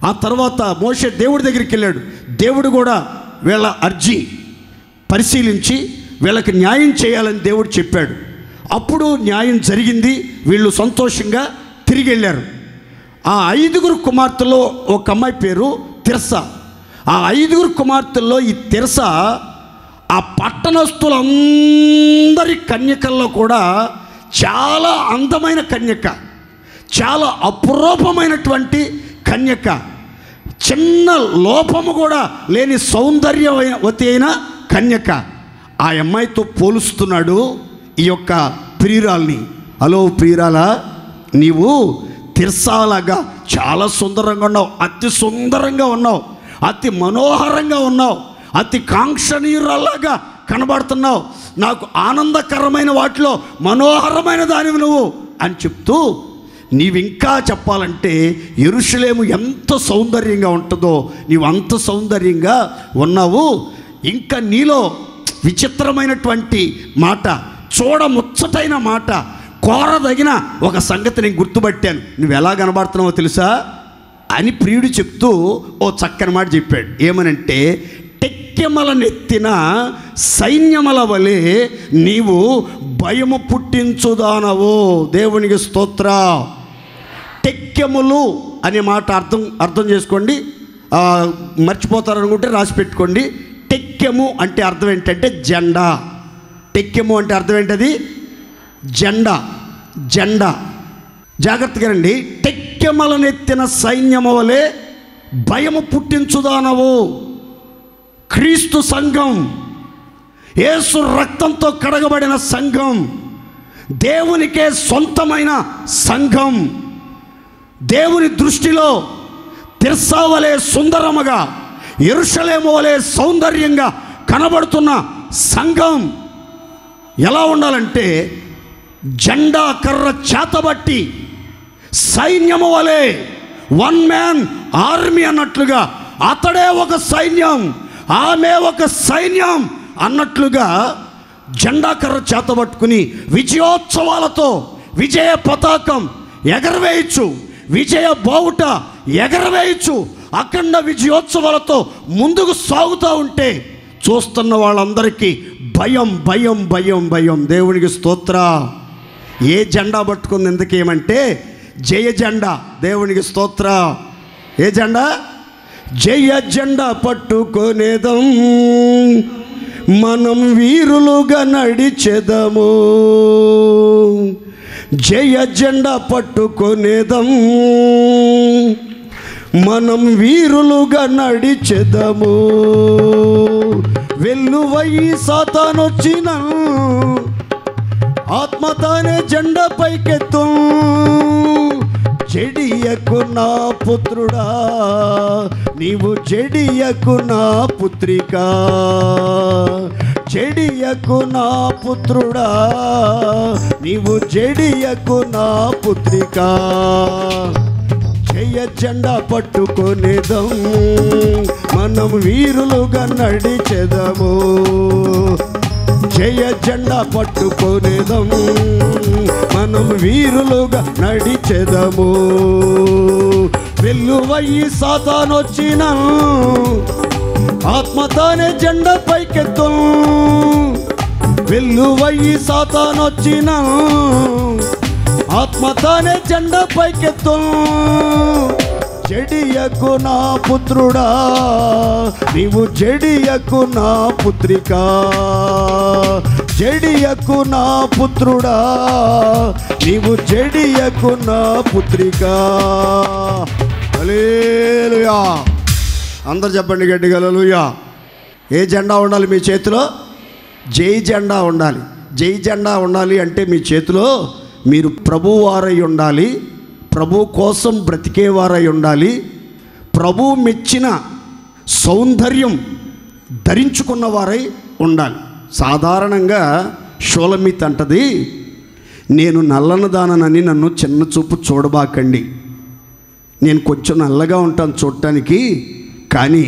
ఆ తర్వాత మోషే దేవుడి దగ్గరికి వెళ్ళాడు. దేవుడు కూడా వీళ్ళ అర్జీ పరిశీలించి వీళ్ళకి న్యాయం చేయాలని దేవుడు చెప్పాడు. అప్పుడు న్యాయం జరిగింది. వీళ్ళు సంతోషంగా తిరిగి వెళ్ళారు. ఆ 5 కుమార్తెల్లో ఒక అమ్మాయి పేరు తిర్సా. ఆ 5 కుమార్తెల్లో ఈ తిర్సా ఆ పట్టణస్థులందరి కన్యకల్లో కూడా చాలా అందమైన కన్యక, చాలా అపురూపమైనటువంటి కన్యక, చిన్న లోపము కూడా లేని సౌందర్యవతి అయిన కన్యక. ఆ అమ్మాయితో పోలుస్తున్నాడు ఈ యొక్క ప్రియురాల్ని. హలో ప్రియురాలా, నీవు తిర్సాలాగా చాలా సుందరంగా ఉన్నావు, అతి సుందరంగా ఉన్నావు, అతి మనోహరంగా ఉన్నావు, అతి కాంక్షణీయురాలాగా కనబడుతున్నావు, నాకు ఆనందకరమైన వాటిలో మనోహరమైన దానివి నువ్వు అని చెప్తూ, నీవింకా చెప్పాలంటే యెరూషలేము ఎంత సౌందర్యంగా ఉంటుందో నీవు అంత సౌందర్యంగా ఉన్నావు. ఇంకా నీలో విచిత్రమైనటువంటి మాట, చూడముచ్చటైన మాట, కోరదగిన ఒక సంగతి నేను గుర్తుపట్టాను. నువ్వు ఎలా కనబడుతున్నావో తెలుసా అని ప్రియుడు చెప్తూ ఓ చక్కని మాట చెప్పాడు. ఏమనంటే, టెక్కెమల నెత్తిన సైన్యముల వలె నీవు భయము పుట్టించుదానవు. దేవునికి స్తోత్ర. టెక్కెములు అనే మాట అర్థం చేసుకోండి. మర్చిపోతారనుకుంటే రాసి పెట్టుకోండి. టెక్కెము అంటే అర్థం ఏంటంటే జెండా. టెక్కెము అంటే అర్థం ఏంటది? జెండా. జెండా. జాగ్రత్తగా రండి. టెక్కెమలనెత్తిన సైన్యము వలె భయము పుట్టించుదానవు. క్రీస్తు సంఘం, యేసు రక్తంతో కడగబడిన సంఘం, దేవునికే సొంతమైన సంఘం, దేవుని దృష్టిలో తిర్సా వలె సుందరముగా, యెరూషలేము వలె సౌందర్యంగా కనబడుతున్న సంఘం ఎలా ఉండాలంటే, జెండా కర్ర చేతబట్టి సైన్యము వలె, 1 మ్యాన్ ఆర్మీ అన్నట్లుగా, అతడే ఒక సైన్యం, ఆమె ఒక సైన్యం అన్నట్లుగా జెండా కర్ర చేతబట్టుకుని విజయోత్సవాలతో విజయ పతాకం ఎగరవేయచ్చు. విజయ బావుట ఎగరవేయచ్చు. అఖండ విజయోత్సవాలతో ముందుకు సాగుతూ ఉంటే చూస్తున్న వాళ్ళందరికీ భయం భయం భయం భయం. దేవునికి స్తోత్ర. ఏ జెండా పట్టుకుంది ఎందుకేమంటే జయ జెండా. దేవునికి స్తోత్ర. ఏ జెండా? జయ జెండా పట్టుకొనేదం, మనం వీరులుగా నడిచెదము. జయ జెండా పట్టుకొనేదం, మనం వీరులుగా నడిచెదము. వెల్లువయి సాతానొచ్చిన ఆత్మతానే జెండా పైకెత్తు. జడియకు నా పుత్రుడా, నీవు జడియకు నా పుత్రిక. జడియకు నా పుత్రుడా, నీవు జడియకు నా పుత్రిక. జయ జెండా పట్టుకొనేదం, మనం వీరులుగా నడిచెదము. జయ జెండా పట్టుకొనేదం, మనం వీరులుగా నడిచెదము. వెల్లువయి సాతానొచ్చిన ఆత్మతానే జెండా పైకెత్తు. వెల్లువయి సాతానొచ్చిన ఆత్మతానే జెండా పైకెత్తు. జడియకు నా పుత్రుడా, నీవు జడియకు నా పుత్రిక. జడియకు నా పుత్రుడా, నీవు జడియకు నా పుత్రిక. హల్లెలూయా. అందరు చెప్పండి గట్టిగా హల్లెలూయా. ఏ జెండా ఉండాలి మీ చేతిలో? జై జెండా ఉండాలి. జై జెండా ఉండాలి అంటే మీ చేతిలో మీరు ప్రభువారై ఉండాలి, ప్రభు కోసం బ్రతికేవారై ఉండాలి, ప్రభు మెచ్చిన సౌందర్యం ధరించుకున్నవారై ఉండాలి. సాధారణంగా షోలమిత్ అంటది, నేను నల్లనదానని నన్ను చిన్న చూపు చూడబాకండి. నేను కొంచెం నల్లగా ఉంటాను చూడటానికి, కానీ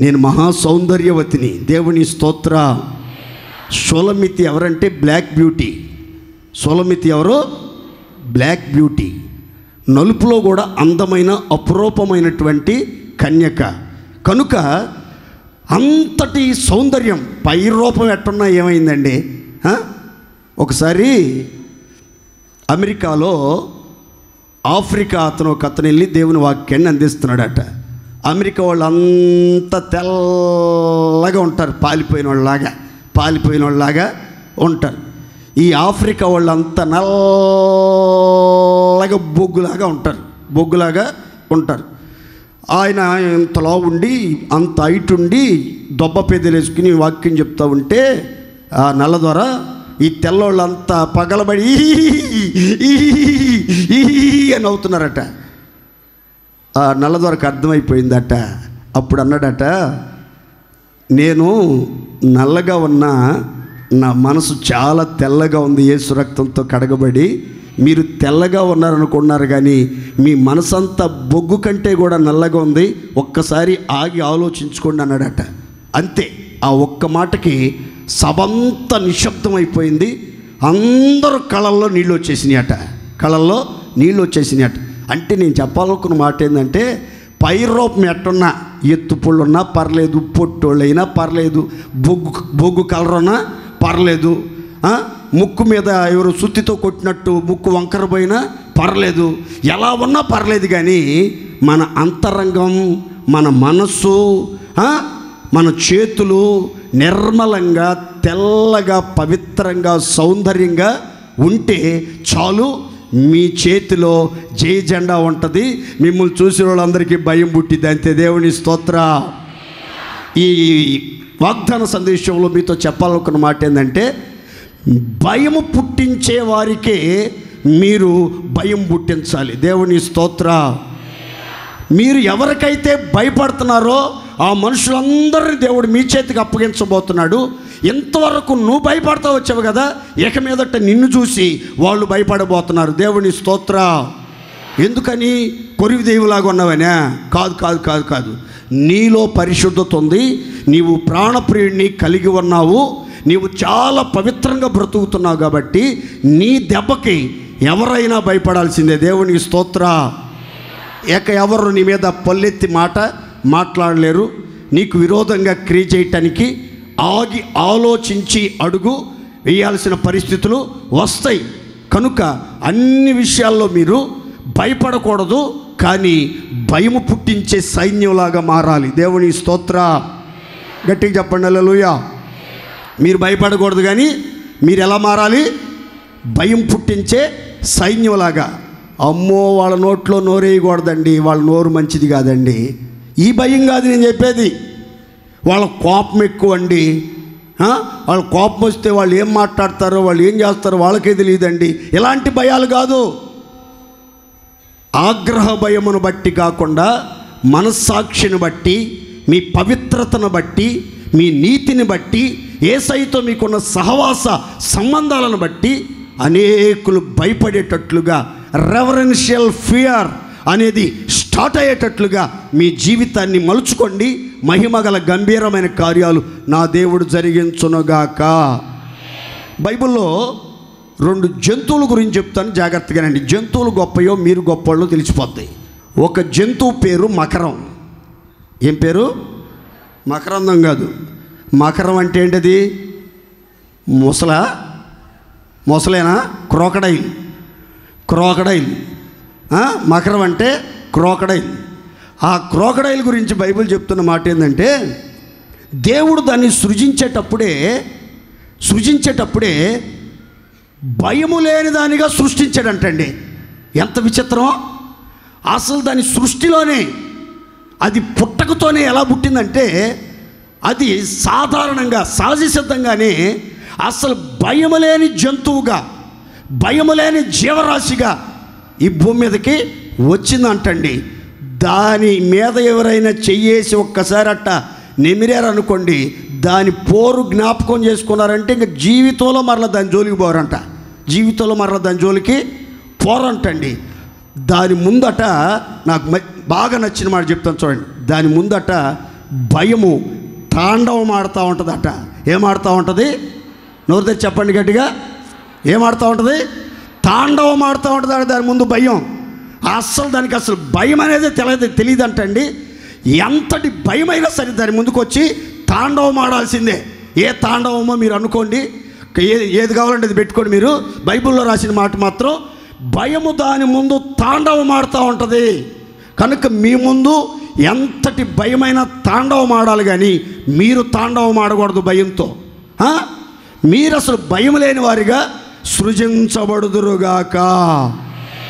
నేను మహా సౌందర్యవతిని. దేవుని స్తోత్ర. షోలమిత్ ఎవరంటే బ్లాక్ బ్యూటీ. షోలమిత్ ఎవరు? Black beauty. నలుపులో కూడా అందమైన అపురూపమైనటువంటి కన్యక. కనుక అంతటి సౌందర్యం, పై రూపం ఎట్టున్నా ఏమైందండి? ఒకసారి అమెరికాలో ఆఫ్రికా ఒక అతను వెళ్ళి దేవుని వాక్యాన్ని అందిస్తున్నాడట. అమెరికా వాళ్ళు అంతా తెల్లగా ఉంటారు, పాలిపోయిన వాళ్ళలాగా ఉంటారు. ఈ ఆఫ్రికా వాళ్ళంతా నల్లగా బొగ్గులాగా ఉంటారు. ఆయన ఇంతలా ఉండి అంత హైట్ ఉండి దొబ్బ పెద్దలు వేసుకుని వాక్యం చెప్తూ ఉంటే ఆ నల్ల ద్వారా ఈ తెల్లోళ్ళంతా పగలబడి అని అవుతున్నారట. ఆ నల్ల ద్వారకు అర్థమైపోయిందట. అప్పుడు అన్నాడట, నేను నల్లగా ఉన్నా నా మనసు చాలా తెల్లగా ఉంది, యేసు రక్తంతో కడగబడి. మీరు తెల్లగా ఉన్నారనుకున్నారు కానీ మీ మనసంతా బొగ్గు కంటే కూడా నల్లగా ఉంది, ఒక్కసారి ఆగి ఆలోచించుకోండి అన్నాడట. అంతే, ఆ ఒక్క మాటకి సభంతా నిశ్శబ్దం అయిపోయింది. అందరూ కళ్ళల్లో నీళ్ళు వచ్చేసినాయట. అంటే నేను చెప్పాలనుకున్న మాట ఏంటంటే, పై రూపం ఎట్టున్నా, ఎత్తుపుళ్ళున్నా పర్లేదు, పొట్టోళ్ళైనా పర్లేదు, బొగ్గు కలర్ ఉన్నా పర్లేదు, ముక్కు మీద ఎవరు సుత్తితో కొట్టినట్టు ముక్కు వంకర పోయినా పర్లేదు, ఎలా ఉన్నా పర్లేదు, కానీ మన అంతరంగం, మన మనస్సు, మన చేతులు నిర్మలంగా, తెల్లగా, పవిత్రంగా, సౌందర్యంగా ఉంటే చాలు. మీ చేతిలో జై జెండా ఉంటుంది. మిమ్మల్ని చూసిన వాళ్ళందరికీ భయం పుట్టిద్ది. అంతే. దేవుని స్తోత్ర. ఈ వాగ్దాన సందేశంలో మీతో చెప్పాలనుకున్న మాట ఏంటంటే, భయము పుట్టించే వారికే మీరు భయం పుట్టించాలి. దేవుని స్తోత్ర. మీరు ఎవరికైతే భయపడుతున్నారో ఆ మనుషులందరినీ దేవుడు మీ చేతికి అప్పగించబోతున్నాడు. ఇంతవరకు నువ్వు భయపడతా వచ్చావు కదా, ఇక మీదట నిన్ను చూసి వాళ్ళు భయపడబోతున్నారు. దేవుని స్తోత్ర. ఎందుకని? కొరివి దేవులాగా ఉన్నావనే? కాదు. నీలో పరిశుద్ధత ఉంది, నీవు ప్రాణప్రియుడిని కలిగి ఉన్నావు, నీవు చాలా పవిత్రంగా బ్రతుకుతున్నావు కాబట్టి నీ దెబ్బకి ఎవరైనా భయపడాల్సిందే. దేవునికి స్తోత్ర. ఇక ఎవరు నీ మీద పల్లెత్తి మాట మాట్లాడలేరు. నీకు విరోధంగా క్రియ చేయటానికి ఆగి ఆలోచించి అడుగు వేయాల్సిన పరిస్థితులు వస్తాయి. కనుక అన్ని విషయాల్లో మీరు భయపడకూడదు, కానీ భయము పుట్టించే సైన్యంలాగా మారాలి. దేవుని స్తోత్ర. గట్టిగా చెప్పండి హల్లెలూయా. మీరు భయపడకూడదు, కానీ మీరు ఎలా మారాలి? భయం పుట్టించే సైన్యంలాగా. అమ్మో వాళ్ళ నోట్లో నోరేయకూడదండి, వాళ్ళ నోరు మంచిది కాదండి. ఈ భయం కాదు నేను చెప్పేది. వాళ్ళ కోపం ఎక్కువ అండి. వాళ్ళ కోపం వస్తే వాళ్ళు ఏం మాట్లాడతారో, వాళ్ళు ఏం చేస్తారో వాళ్ళకే తెలియదండి. ఇలాంటి భయాలు కాదు. ఆగ్రహ భయమును బట్టి కాకుండా మనస్సాక్షిని బట్టి, మీ పవిత్రతను బట్టి, మీ నీతిని బట్టి, యేసయ్యతో మీకున్న సహవాస సంబంధాలను బట్టి అనేకులు భయపడేటట్లుగా రెవరెన్షియల్ ఫియర్ అనేది స్టార్ట్ అయ్యేటట్లుగా మీ జీవితాన్ని మలుచుకోండి. మహిమగల గంభీరమైన కార్యాలు నా దేవుడు జరిగించునుగాక. బైబిల్లో 2 జంతువుల గురించి చెప్తాను, జాగ్రత్తగానండి. జంతువులు గొప్పయో మీరు గొప్పవాళ్ళో తెలిసిపోద్ది. ఒక జంతువు పేరు మకరం. ఏం పేరు? మకరందం కాదు. మకరం అంటే ఏంటది? మొసలేనా? క్రోకడైల్. మకరం అంటే క్రోకడైల్. ఆ క్రోకడైల్ గురించి బైబిల్ చెప్తున్న మాట ఏంటంటే, దేవుడు దాన్ని సృజించేటప్పుడే భయము లేని దానిగా సృష్టించాడంటండి. ఎంత విచిత్రం! అసలు దాని సృష్టిలోనే, అది పుట్టకతోనే ఎలా పుట్టిందంటే, అది సాధారణంగా సహజ సిద్ధంగానే అసలు భయము లేని జంతువుగా, భయము లేని జీవరాశిగా ఈ భూమి మీదకి వచ్చిందంటండి. దాని మీద ఎవరైనా చెయ్యేసి ఒక్కసారి అట్ట నెమిరారనుకోండి, దాని పోరు జ్ఞాపకం చేసుకున్నారంటే ఇంక జీవితంలో మరలా దాని జోలికి పోరంట. జీవితంలో మరలా దాని జోలికి పోరంటండి. దాని ముందట నాకు బాగా నచ్చిన మాట చెప్తాను చూడండి. దాని ముందట భయము తాండవం ఆడుతూ ఉంటుందట. ఏమాడుతూ ఉంటుంది? నోరు తెచ్చి చెప్పండి గట్టిగా. ఏమాడుతూ ఉంటుంది? తాండవం ఆడుతూ ఉంటుంది దాని ముందు భయం. దానికి అసలు భయం అనేది తెలియదంటండి. ఎంతటి భయమైనా సరే దాని ముందుకు వచ్చి తాండవం ఆడాల్సిందే. ఏ తాండవమో మీరు అనుకోండి, ఏది కావాలంటే అది పెట్టుకోండి. మీరు బైబిల్లో రాసిన మాట మాత్రం భయము దాని ముందు తాండవం ఆడుతూ ఉంటుంది. కనుక మీ ముందు ఎంతటి భయమైన తాండవం ఆడాలి, కానీ మీరు తాండవం ఆడకూడదు భయంతో. మీరు అసలు భయం లేని వారిగా సృజించబడుదురుగాక.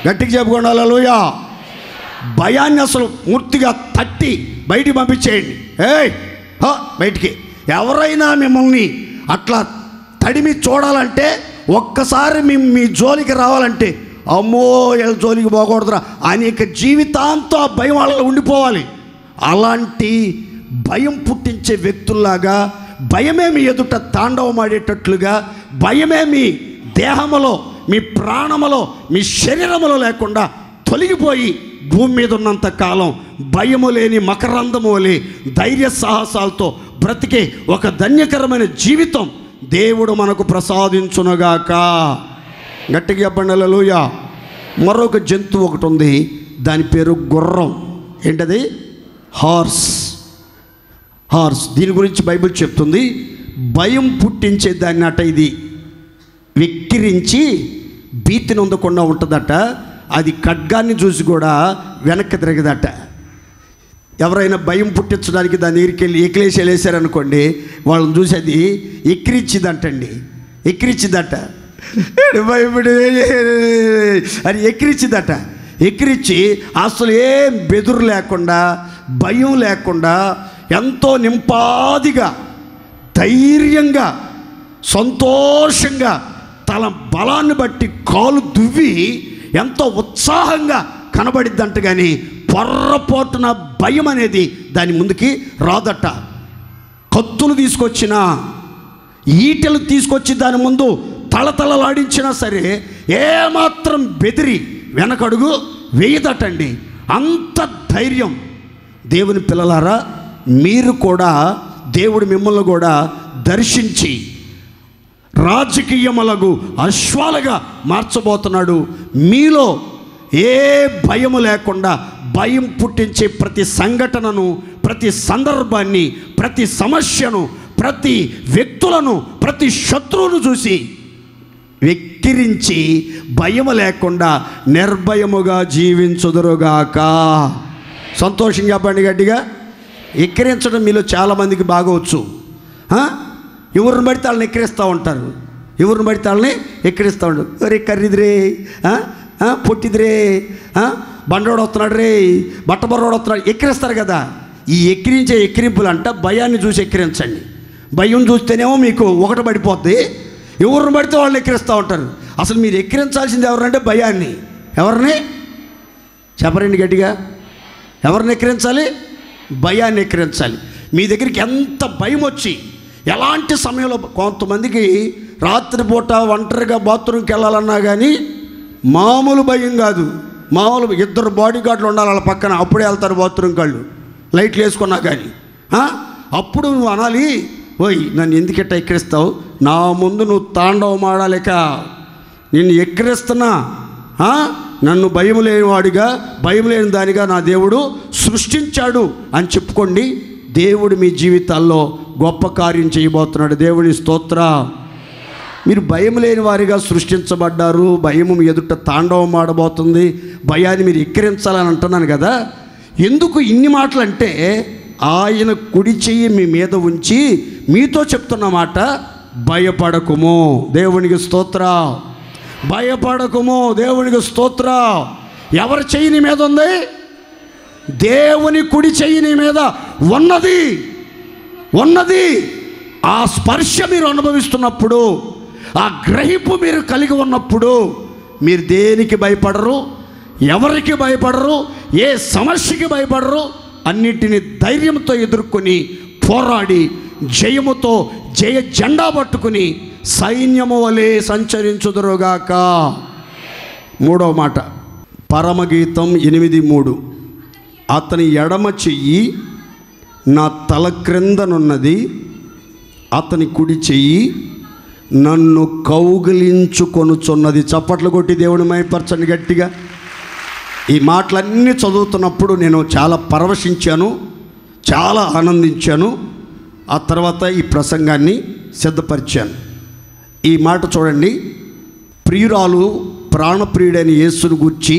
గట్టిగా చెప్పుకోండి హల్లెలూయా. భయాన్ని అసలు పూర్తిగా తట్టి బయటికి పంపించేయండి. బయటికి ఎవరైనా మిమ్మల్ని అట్లా తడిమి చూడాలంటే, ఒక్కసారి మీ జోలికి రావాలంటే, అమ్మో వీళ్ళ జోలికి పోకూడదురా అని ఇక జీవితాంతో ఆ భయం వాళ్ళలో ఉండిపోవాలి. అలాంటి భయం పుట్టించే వ్యక్తుల్లాగా, భయమే మీ ఎదుట తాండవమాడేటట్లుగా, భయమే మీ దేహములో, మీ ప్రాణములో, మీ శరీరములో లేకుండా తొలగిపోయి భూమి మీద ఉన్నంత కాలం భయము లేని మకరందము వలె ధైర్య సాహసాలతో బ్రతికే ఒక ధన్యకరమైన జీవితం దేవుడు మనకు ప్రసాదించునుగాక. గట్టిగా చెప్పండి హల్లెలూయా. మరొక జంతువు ఒకటి ఉంది, దాని పేరు గుర్రం. ఏంటది? హార్స్. దీని గురించి బైబిల్ చెప్తుంది, భయం పుట్టించే దాన్ని అట ఇది వెక్కిరించి భీతిని ఉండకుండా ఉంటుందట. అది ఖడ్గాన్ని చూసి కూడా వెనక్కి తిరగదట. ఎవరైనా భయం పుట్టించడానికి దాని దగ్గరికి వెళ్ళి ఎక్కిలేసి వెళ్ళేసారనుకోండి, వాళ్ళని చూసి అది ఎక్కిరిచ్చిదట. అది ఎక్కిరిచ్చి అసలు ఏం బెదురు లేకుండా, భయం లేకుండా, ఎంతో నింపాదిగా, ధైర్యంగా, సంతోషంగా, తన బలాన్ని బట్టి కాలు దువ్వి ఎంతో ఉత్సాహంగా కనబడిద్దంట. కానీ పొర్రపోటున భయం అనేది దాని ముందుకి రాదట. కత్తులు తీసుకొచ్చినా, ఈటెలు తీసుకొచ్చి దాని ముందు తలతలలాడించినా సరే ఏమాత్రం బెదిరి వెనకడుగు వేయదటండి. అంత ధైర్యం. దేవుని పిల్లలారా, మీరు కూడా దేవుడు మిమ్మల్ని కూడా దర్శించి రాజకీయములకు అశ్వాలుగా మార్చబోతున్నాడు. మీలో ఏ భయము లేకుండా భయం పుట్టించే ప్రతి సంఘటనను, ప్రతి సందర్భాన్ని, ప్రతి సమస్యను, ప్రతి వ్యక్తులను, ప్రతి శత్రువును చూసి వెక్కిరించి భయం లేకుండా నిర్భయముగా జీవించుదురుగాక. సంతోషంగా చెప్పండి గట్టిగా. ఎక్కిరించడం మీలో చాలామందికి బాగవచ్చు. ఎవరిని పడితే వాళ్ళని ఎక్కిరిస్తూ ఉంటారు. ఎవరిని పడితే వాళ్ళని ఎక్కిరిస్తూ ఉంటారు. ఒరే కర్రిదిరే, పొట్టిదిరే, బండోడు వస్తున్నాడు రే, బట్టబొర్రోడు వస్తున్నాడు, ఎక్కిరిస్తారు కదా. ఈ ఎక్కిరించే ఎక్కిరింపులు అంట భయాన్ని చూసి ఎక్కిరించండి. భయం చూస్తేనేమో మీకు ఒకటి పడిపోద్ది. ఎవరిని పడితే వాళ్ళు ఎక్కిరిస్తూ ఉంటారు. అసలు మీరు ఎక్కిరించాల్సింది ఎవరంటే భయాన్ని. ఎవరిని చెప్పరండి గట్టిగా. ఎవరిని ఎక్కిరించాలి? భయాన్ని ఎక్కిరించాలి. మీ దగ్గరికి ఎంత భయం వచ్చి ఎలాంటి సమయంలో, కొంతమందికి రాత్రిపూట ఒంటరిగా బాత్రూమ్కి వెళ్ళాలన్నా కానీ మామూలు భయం కాదు. మామూలు 2 బాడీ గార్డులు ఉండాలి వాళ్ళ పక్కన, అప్పుడే వెళ్తారు బాత్రూమ్కి వాళ్ళు, లైట్లు వేసుకున్నా కానీ. అప్పుడు నువ్వు అనాలి, ఓయ్ నన్ను ఎందుకెట్ట ఎక్కిరిస్తావు, నా ముందు నువ్వు తాండవం ఆడాలేక నిన్ను ఎక్కిరిస్తున్నా, నన్ను భయం లేనివాడిగా, భయం లేని దానిగా నా దేవుడు సృష్టించాడు అని చెప్పుకోండి. దేవుడు మీ జీవితాల్లో గొప్ప కార్యం చేయబోతున్నాడు. దేవుని స్తోత్ర. మీరు భయం లేని వారిగా సృష్టించబడ్డారు. భయము మీ ఎదుట తాండవం ఆడబోతుంది. భయాన్ని మీరు ఎక్కిరించాలని అంటున్నాను కదా. ఎందుకు ఇన్ని మాటలు అంటే, ఆయన కుడి చెయ్యి మీ మీద ఉంచి మీతో చెప్తున్న మాట, భయపడకుము. దేవునికి స్తోత్ర. భయపడకుము. దేవునికి స్తోత్ర. ఎవరి చెయ్యి నీ మీద ఉంది? దేవుని కుడి చెయ్యి నీ మీద ఉన్నది. ఆ స్పర్శ మీరు అనుభవిస్తున్నప్పుడు, ఆ గ్రహింపు మీరు కలిగి ఉన్నప్పుడు మీరు దేనికి భయపడరు, ఎవరికి భయపడరు, ఏ సమస్యకి భయపడరు. అన్నిటిని ధైర్యంతో ఎదుర్కొని పోరాడి జయముతో జయ జెండా పట్టుకుని సైన్యము వలె సంచరించుదురుగాక. 3వ మాట, పరమగీతం 8:3. అతని ఎడమ చెయ్యి నా తల క్రిందనున్నది, అతని కుడి చెయ్యి నన్ను కౌగిలించుకొనుచున్నది. చప్పట్లు కొట్టి దేవుని మహిమపరచండి గట్టిగా. ఈ మాటలన్నీ చదువుతున్నప్పుడు నేను చాలా పరవశించాను, చాలా ఆనందించాను. ఆ తర్వాత ఈ ప్రసంగాన్ని సిద్ధపరిచాను. ఈ మాట చూడండి. ప్రియురాలు ప్రాణప్రియుడైన యేసును గూర్చి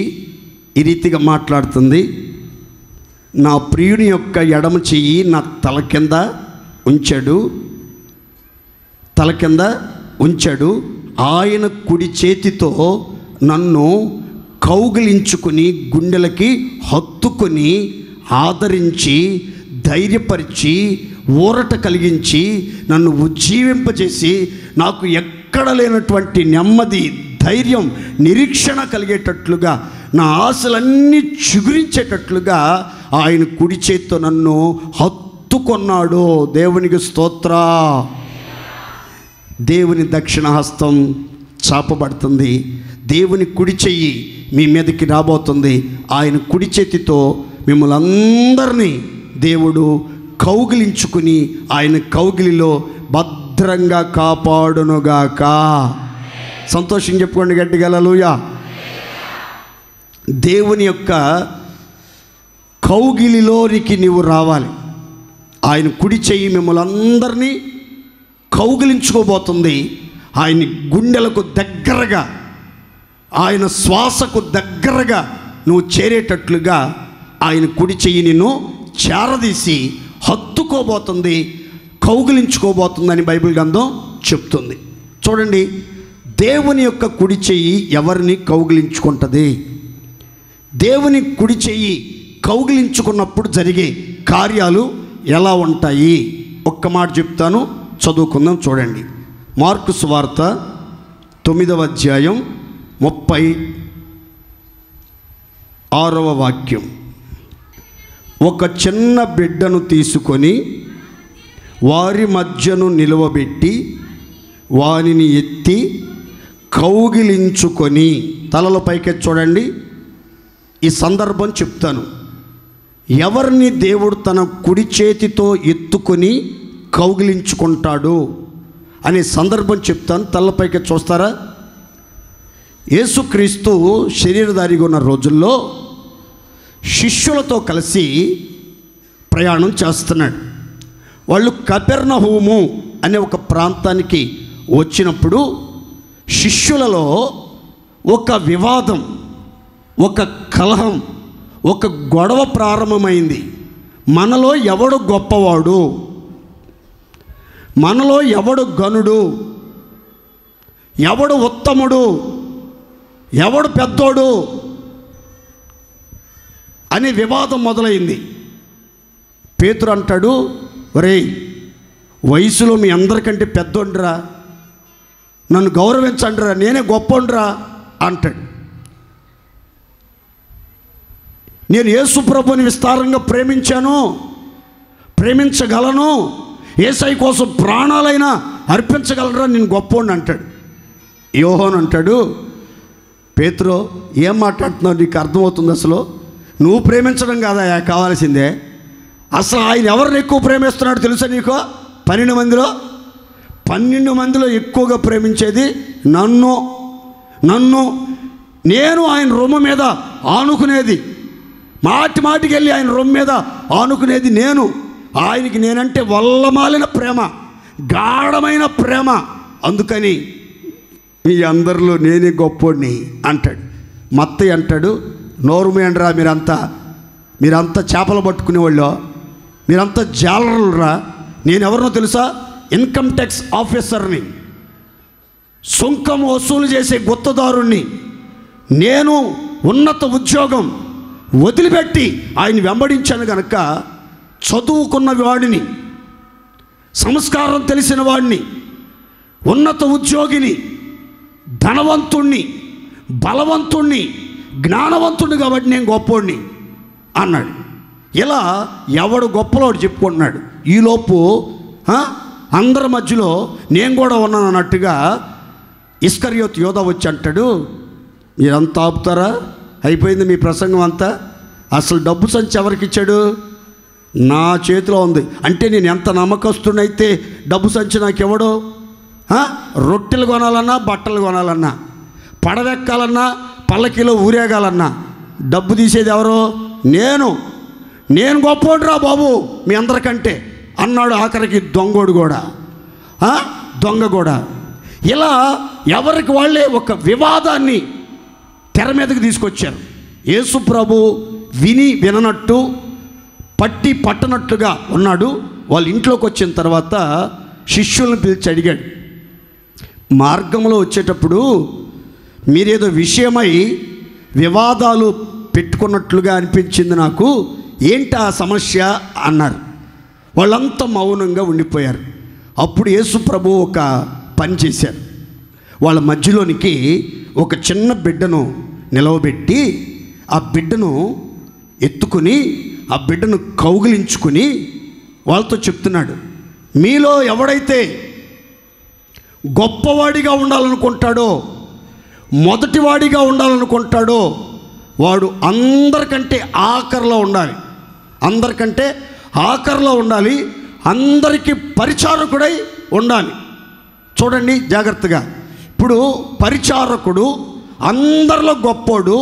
ఈ రీతిగా మాట్లాడుతుంది. నా ప్రియుని యొక్క ఎడమ చెయ్యి నా తల కింద ఉంచాడు, ఆయన కుడి చేతితో నన్ను కౌగిలించుకుని గుండెలకి హత్తుకొని ఆదరించి ధైర్యపరిచి ఊరట కలిగించి నన్ను ఉజ్జీవింపజేసి నాకు ఎక్కడ లేనటువంటి నెమ్మది, ధైర్యం, నిరీక్షణ కలిగేటట్లుగా, నా ఆశలన్నీ చిగురించేటట్లుగా ఆయన కుడి చేతితో నన్ను హత్తుకొన్నాడు. దేవునికి స్తోత్ర. దేవుని దక్షిణ హస్తం చాపబడుతుంది. దేవుని కుడి చెయ్యి మీ మీదకి రాబోతుంది. ఆయన కుడి చేతితో మిమ్మల్ని అందరినీ దేవుడు కౌగిలించుకుని ఆయన కౌగిలిలో భద్రంగా కాపాడునుగాక. సంతోషం చెప్పుకోండి గట్టిగా హల్లెలూయా. దేవుని యొక్క కౌగిలిలోనికి నీవు రావాలి. ఆయన కుడి చెయ్యి మిమ్మల్ని అందరినీ కౌగిలించుకోబోతుంది. ఆయన గుండెలకు దగ్గరగా, ఆయన శ్వాసకు దగ్గరగా నువ్వు చేరేటట్లుగా ఆయన కుడి చెయ్యి నిన్ను చేరదీసి హత్తుకోబోతుంది, కౌగిలించుకోబోతుందని బైబిల్ గ్రంథం చెప్తుంది. చూడండి, దేవుని యొక్క కుడి చెయ్యి ఎవరిని కౌగిలించుకుంటుంది? దేవుని కుడి చెయ్యి కౌగిలించుకున్నప్పుడు జరిగే కార్యాలు ఎలా ఉంటాయి? ఒక్క మాట చెప్తాను, చదువుకుందాం. చూడండి, మార్కు సువార్త 9వ అధ్యాయం 36వ వాక్యం. ఒక చిన్న బిడ్డను తీసుకొని వారి మధ్యను నిలువబెట్టి వానిని ఎత్తి కౌగిలించుకొని, తలలో పైకెత్తి చూడండి. ఈ సందర్భం చెప్తాను. ఎవరిని దేవుడు తన కుడి చేతితో ఎత్తుకొని కౌగిలించుకుంటాడు అనే సందర్భం చెప్తాను. తలపైకి చూస్తారా? యేసుక్రీస్తు శరీరధారిగా ఉన్న రోజుల్లో శిష్యులతో కలిసి ప్రయాణం చేస్తున్నాడు. వాళ్ళు కపెర్నహూము అనే ఒక ప్రాంతానికి వచ్చినప్పుడు శిష్యులలో ఒక వివాదం, ఒక కలహం, ఒక గొడవ ప్రారంభమైంది. మనలో ఎవడు గొప్పవాడు, మనలో ఎవడు గనుడు, ఎవడు ఉత్తముడు, ఎవడు పెద్దోడు అనే వివాదం మొదలైంది. పేతురు అంటాడు, ఒరేయ్ వయసులో మీ అందరికంటే పెద్దోండ్రా, నన్ను గౌరవించండిరా, నేనే గొప్పోండ్రా అంటాడు. నేను యేసు ప్రభుని విస్తారంగా ప్రేమించాను, ప్రేమించగలను, యేసయ్య కోసం ప్రాణాలైనా అర్పించగలరా, నేను గొప్పోండి అంటాడు. యోహాను అంటాడు, పేతురు ఏం మాట్లాడుతున్నావు, నీకు అర్థమవుతుంది? అసలు నువ్వు ప్రేమించడం కాదా కావాల్సిందే, అసలు ఆయన ఎవరిని ఎక్కువ ప్రేమిస్తున్నాడు తెలుసా నీకు? 12 మందిలో ఎక్కువగా ప్రేమించేది నన్ను. నేను ఆయన రొమ్ము మీద ఆనుకునేది, మాటికి వెళ్ళి ఆయన రొమ్ము మీద ఆనుకునేది నేను. ఆయనకి నేనంటే వల్లమాలిన ప్రేమ, గాఢమైన ప్రేమ. అందుకని మీ అందరిలో నేనే గొప్పోడిని అంటాడు. మత్తయి అంటాడు, నోరు మూయండిరా, మీరంతా చేపలు పట్టుకునేవాళ్ళు, మీరంతా జాలరులరా. నేను ఎవరినో తెలుసా? ఇన్కమ్ ట్యాక్స్ ఆఫీసర్ని, సుంకం వసూలు చేసే గుత్తదారుణ్ణి. నేను ఉన్నత ఉద్యోగం వదిలిపెట్టి ఆయన వెంబడించాను కనుక చదువుకున్న వాడిని, సంస్కారం తెలిసిన వాడిని, ఉన్నత ఉద్యోగిని, ధనవంతుణ్ణి, బలవంతుణ్ణి, జ్ఞానవంతుణ్ణి కాబట్టి నేను గొప్పోడిని అన్నాడు. ఇలా ఎవడు గొప్పలోడు చెప్పుకుంటున్నాడు. ఈలోపు అందరి మధ్యలో నేను కూడా ఉన్నాను అన్నట్టుగా ఇస్కరియోతు యోధా వచ్చి అంటాడు, మీరంతా ఆపుతారా? అయిపోయింది మీ ప్రసంగం అంతా. అసలు డబ్బు సంచి ఎవరికి ఇచ్చాడు? నా చేతిలో ఉంది. అంటే నేను ఎంత నమ్మకస్తున్నైతే డబ్బు సంచి నాకు ఎవడు? రొట్టెలు కొనాలన్నా, బట్టలు కొనాలన్నా, పడవెక్కాలన్నా, పల్లకిలో ఊరేగాలన్నా డబ్బు తీసేది ఎవరు? నేను గొప్పోడురా బాబు మీ అందరికంటే అన్నాడు. ఆఖరికి దొంగోడు కూడా, దొంగ కూడా. ఇలా ఎవరికి వాళ్ళే ఒక వివాదాన్ని తెర మీదకి తీసుకొచ్చారు. యేసు ప్రభు విననట్టు, పట్టనట్లుగా ఉన్నాడు. వాళ్ళ ఇంట్లోకి వచ్చిన తర్వాత శిష్యులను పిలిచి అడిగాడు, మార్గంలో వచ్చేటప్పుడు మీరేదో విషయమై వివాదాలు పెట్టుకున్నట్లుగా అనిపించింది నాకు, ఏంటి ఆ సమస్య అన్నారు. వాళ్ళంతా మౌనంగా ఉండిపోయారు. అప్పుడు యేసు ప్రభు ఒక పని చేశారు. వాళ్ళ మధ్యలోనికి ఒక చిన్న బిడ్డను నిలవబెట్టి ఆ బిడ్డను ఎత్తుకుని ఆ బిడ్డను కౌగిలించుకుని వాళ్ళతో చెప్తున్నాడు, మీలో ఎవడైతే గొప్పవాడిగా ఉండాలనుకుంటాడో, మొదటివాడిగా ఉండాలనుకుంటాడో వాడు అందరికంటే ఆఖరిలో ఉండాలి. అందరికీ పరిచారకుడై ఉండాలి. చూడండి జాగ్రత్తగా. ఇప్పుడు పరిచారకుడు అందరిలో గొప్పోడు,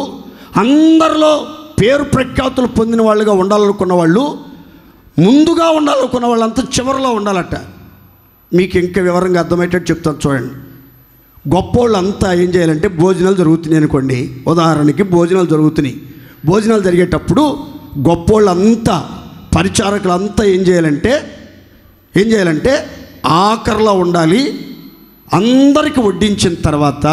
అందరిలో పేరు ప్రఖ్యాతులు పొందిన వాళ్ళుగా ఉండాలనుకున్న వాళ్ళు, ముందుగా ఉండాలనుకున్న వాళ్ళంతా చివరిలో ఉండాలట. మీకు ఇంకా వివరంగా అర్థమయ్యేటట్టు చెప్తాను చూడండి. గొప్పోళ్ళు అంతా ఏం చేయాలంటే, భోజనాలు జరుగుతున్నాయి అనుకోండి, ఉదాహరణకి భోజనాలు జరుగుతున్నాయి. భోజనాలు జరిగేటప్పుడు గొప్పోళ్ళంతా, పరిచారకులంతా ఏం చేయాలంటే ఆఖరిలో ఉండాలి. అందరికీ వడ్డించిన తర్వాత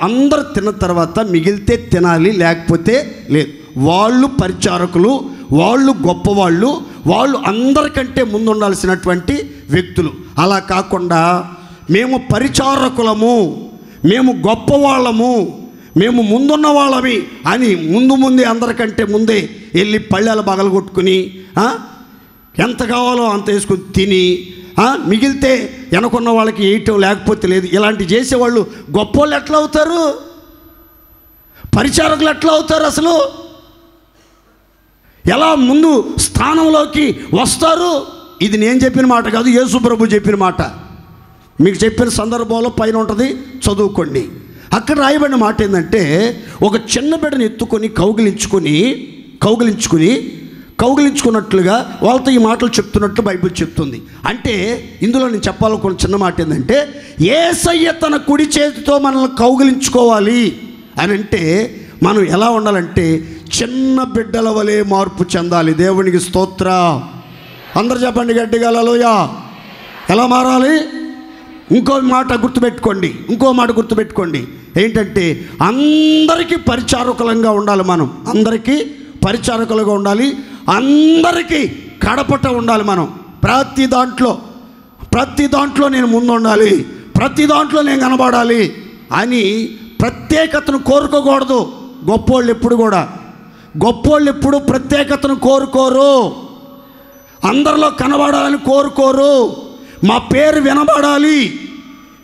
అందరు తిన్న తర్వాత మిగిలితే తినాలి, లేకపోతే లేదు. వాళ్ళు పరిచారకులు, వాళ్ళు గొప్పవాళ్ళు, వాళ్ళు అందరికంటే ముందు ఉండాల్సినటువంటి వ్యక్తులు. అలా కాకుండా మేము పరిచారకులము, మేము గొప్పవాళ్ళము, మేము ముందున్న వాళ్ళమి అని ముందే అందరికంటే ముందే వెళ్ళి పళ్ళెలు పగలగొట్టుకుని ఎంత కావాలో అంత వేసుకుని తిని మిగిలితే వెనకున్న వాళ్ళకి వేయటం, లేకపోతే లేదు. ఇలాంటి చేసేవాళ్ళు గొప్పోళ్ళు ఎట్లా అవుతారు? పరిచారకులు ఎట్లా అవుతారు? అసలు ఎలా ముందు స్థానంలోకి వస్తారు? ఇది నేను చెప్పిన మాట కాదు, యేసు ప్రభు చెప్పిన మాట. మీకు చెప్పిన సందర్భంలో పైన ఉంటుంది, చదువుకోండి. అక్కడ రాయబడిన మాట ఏంటంటే, ఒక చిన్న బిడ్డను ఎత్తుకొని కౌగిలించుకున్నట్లుగా వాళ్ళతో ఈ మాటలు చెప్తున్నట్లు బైబిల్ చెప్తుంది. అంటే ఇందులో నేను చెప్పాలనుకున్న చిన్న మాట ఏంటంటే, యేసయ్య తన కుడి చేతితో మనల్ని కౌగిలించుకోవాలి అని అంటే మనం ఎలా ఉండాలంటే చిన్న బిడ్డల వలె మార్పు చెందాలి. దేవునికి స్తోత్రం. అందరు చెప్పండి గట్టిగా హల్లెలూయా. ఎలా మారాలి? ఇంకో మాట గుర్తుపెట్టుకోండి. ఏంటంటే అందరికీ పరిచారకులంగా ఉండాలి. మనం అందరికీ పరిచారకులుగా ఉండాలి. అందరికీ కడపట ఉండాలి. మనం ప్రతి దాంట్లో నేను ముందు ఉండాలి, ప్రతి దాంట్లో నేను కనబడాలి అని ప్రత్యేకతను కోరుకోకూడదు. గొప్పోళ్ళు ఎప్పుడు ప్రత్యేకతను కోరుకోరు. అందరిలో కనబడాలని కోరుకోరు. మా పేరు వినబడాలి,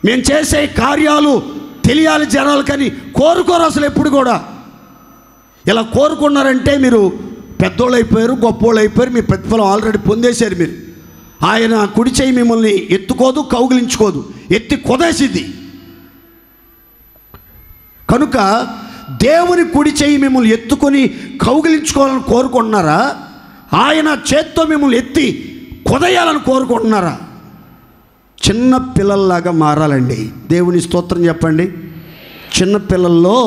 మేము చేసే కార్యాలు తెలియాలి జనాలు కానీ కోరుకోరు అసలు ఎప్పుడు కూడా. ఇలా కోరుకున్నారంటే మీరు పెద్దోళ్ళు అయిపోయారు, గొప్పోళ్ళు అయిపోయారు, మీ ప్రతిఫలం ఆల్రెడీ పొందేశారు. మీరు ఆయన కుడి చేయి మిమ్మల్ని ఎత్తుకోదు, కౌగిలించుకోదు, ఎత్తి కొదేసిద్ది. కనుక దేవుని కుడి చేయి మిమ్మల్ని ఎత్తుకొని కౌగిలించుకోవాలని కోరుకుంటున్నారా? ఆయన చేత్తో మిమ్మల్ని ఎత్తి కొదయాలని కోరుకుంటున్నారా? చిన్న పిల్లల్లాగా మారాలండి. దేవుని స్తోత్రం చెప్పండి. చిన్న పిల్లల్లో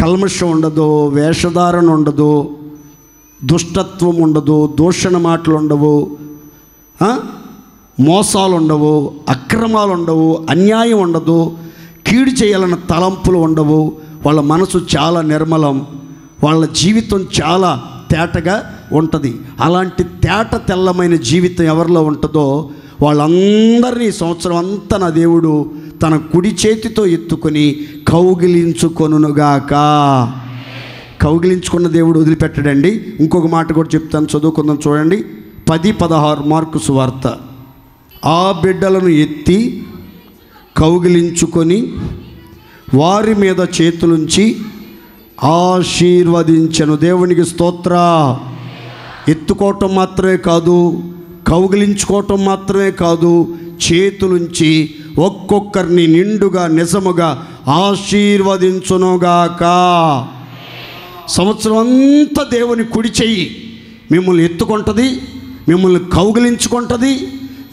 కల్మషం ఉండదు, వేషధారణ ఉండదు, దుష్టత్వం ఉండదు, దూషణ మాటలు ఉండవు, మోసాలు ఉండవు, అక్రమాలు ఉండవు, అన్యాయం ఉండదు, కీడు చేయాలన్న తలంపులు ఉండవు. వాళ్ళ మనసు చాలా నిర్మలం, వాళ్ళ జీవితం చాలా తేటగా ఉంటుంది. అలాంటి తేట తెల్లమైన జీవితం ఎవరిలో ఉంటుందో వాళ్ళందరినీ సంవత్సరం అంతా నా దేవుడు తన కుడి చేతితో ఎత్తుకొని కౌగిలించుకొనుగాక. కౌగిలించుకున్న దేవుడు వదిలిపెట్టడండి. ఇంకొక మాట కూడా చెప్తాను, చదువుకుందాం చూడండి. 10:16 మార్కు సువార్త. ఆ బిడ్డలను ఎత్తి కౌగిలించుకొని వారి మీద చేతులుంచి ఆశీర్వదించెను. దేవునికి స్తోత్రం. ఎత్తుకోవటం మాత్రమే కాదు, కౌగిలించుకోవటం మాత్రమే కాదు, చేతులుంచి ఒక్కొక్కరిని నిండుగా నిజముగా ఆశీర్వదించునుగాక. సంవత్సరం అంతా దేవుని కుడి చెయ్యి మిమ్మల్ని ఎత్తుకుంటుంది, మిమ్మల్ని కౌగిలించుకుంటుంది,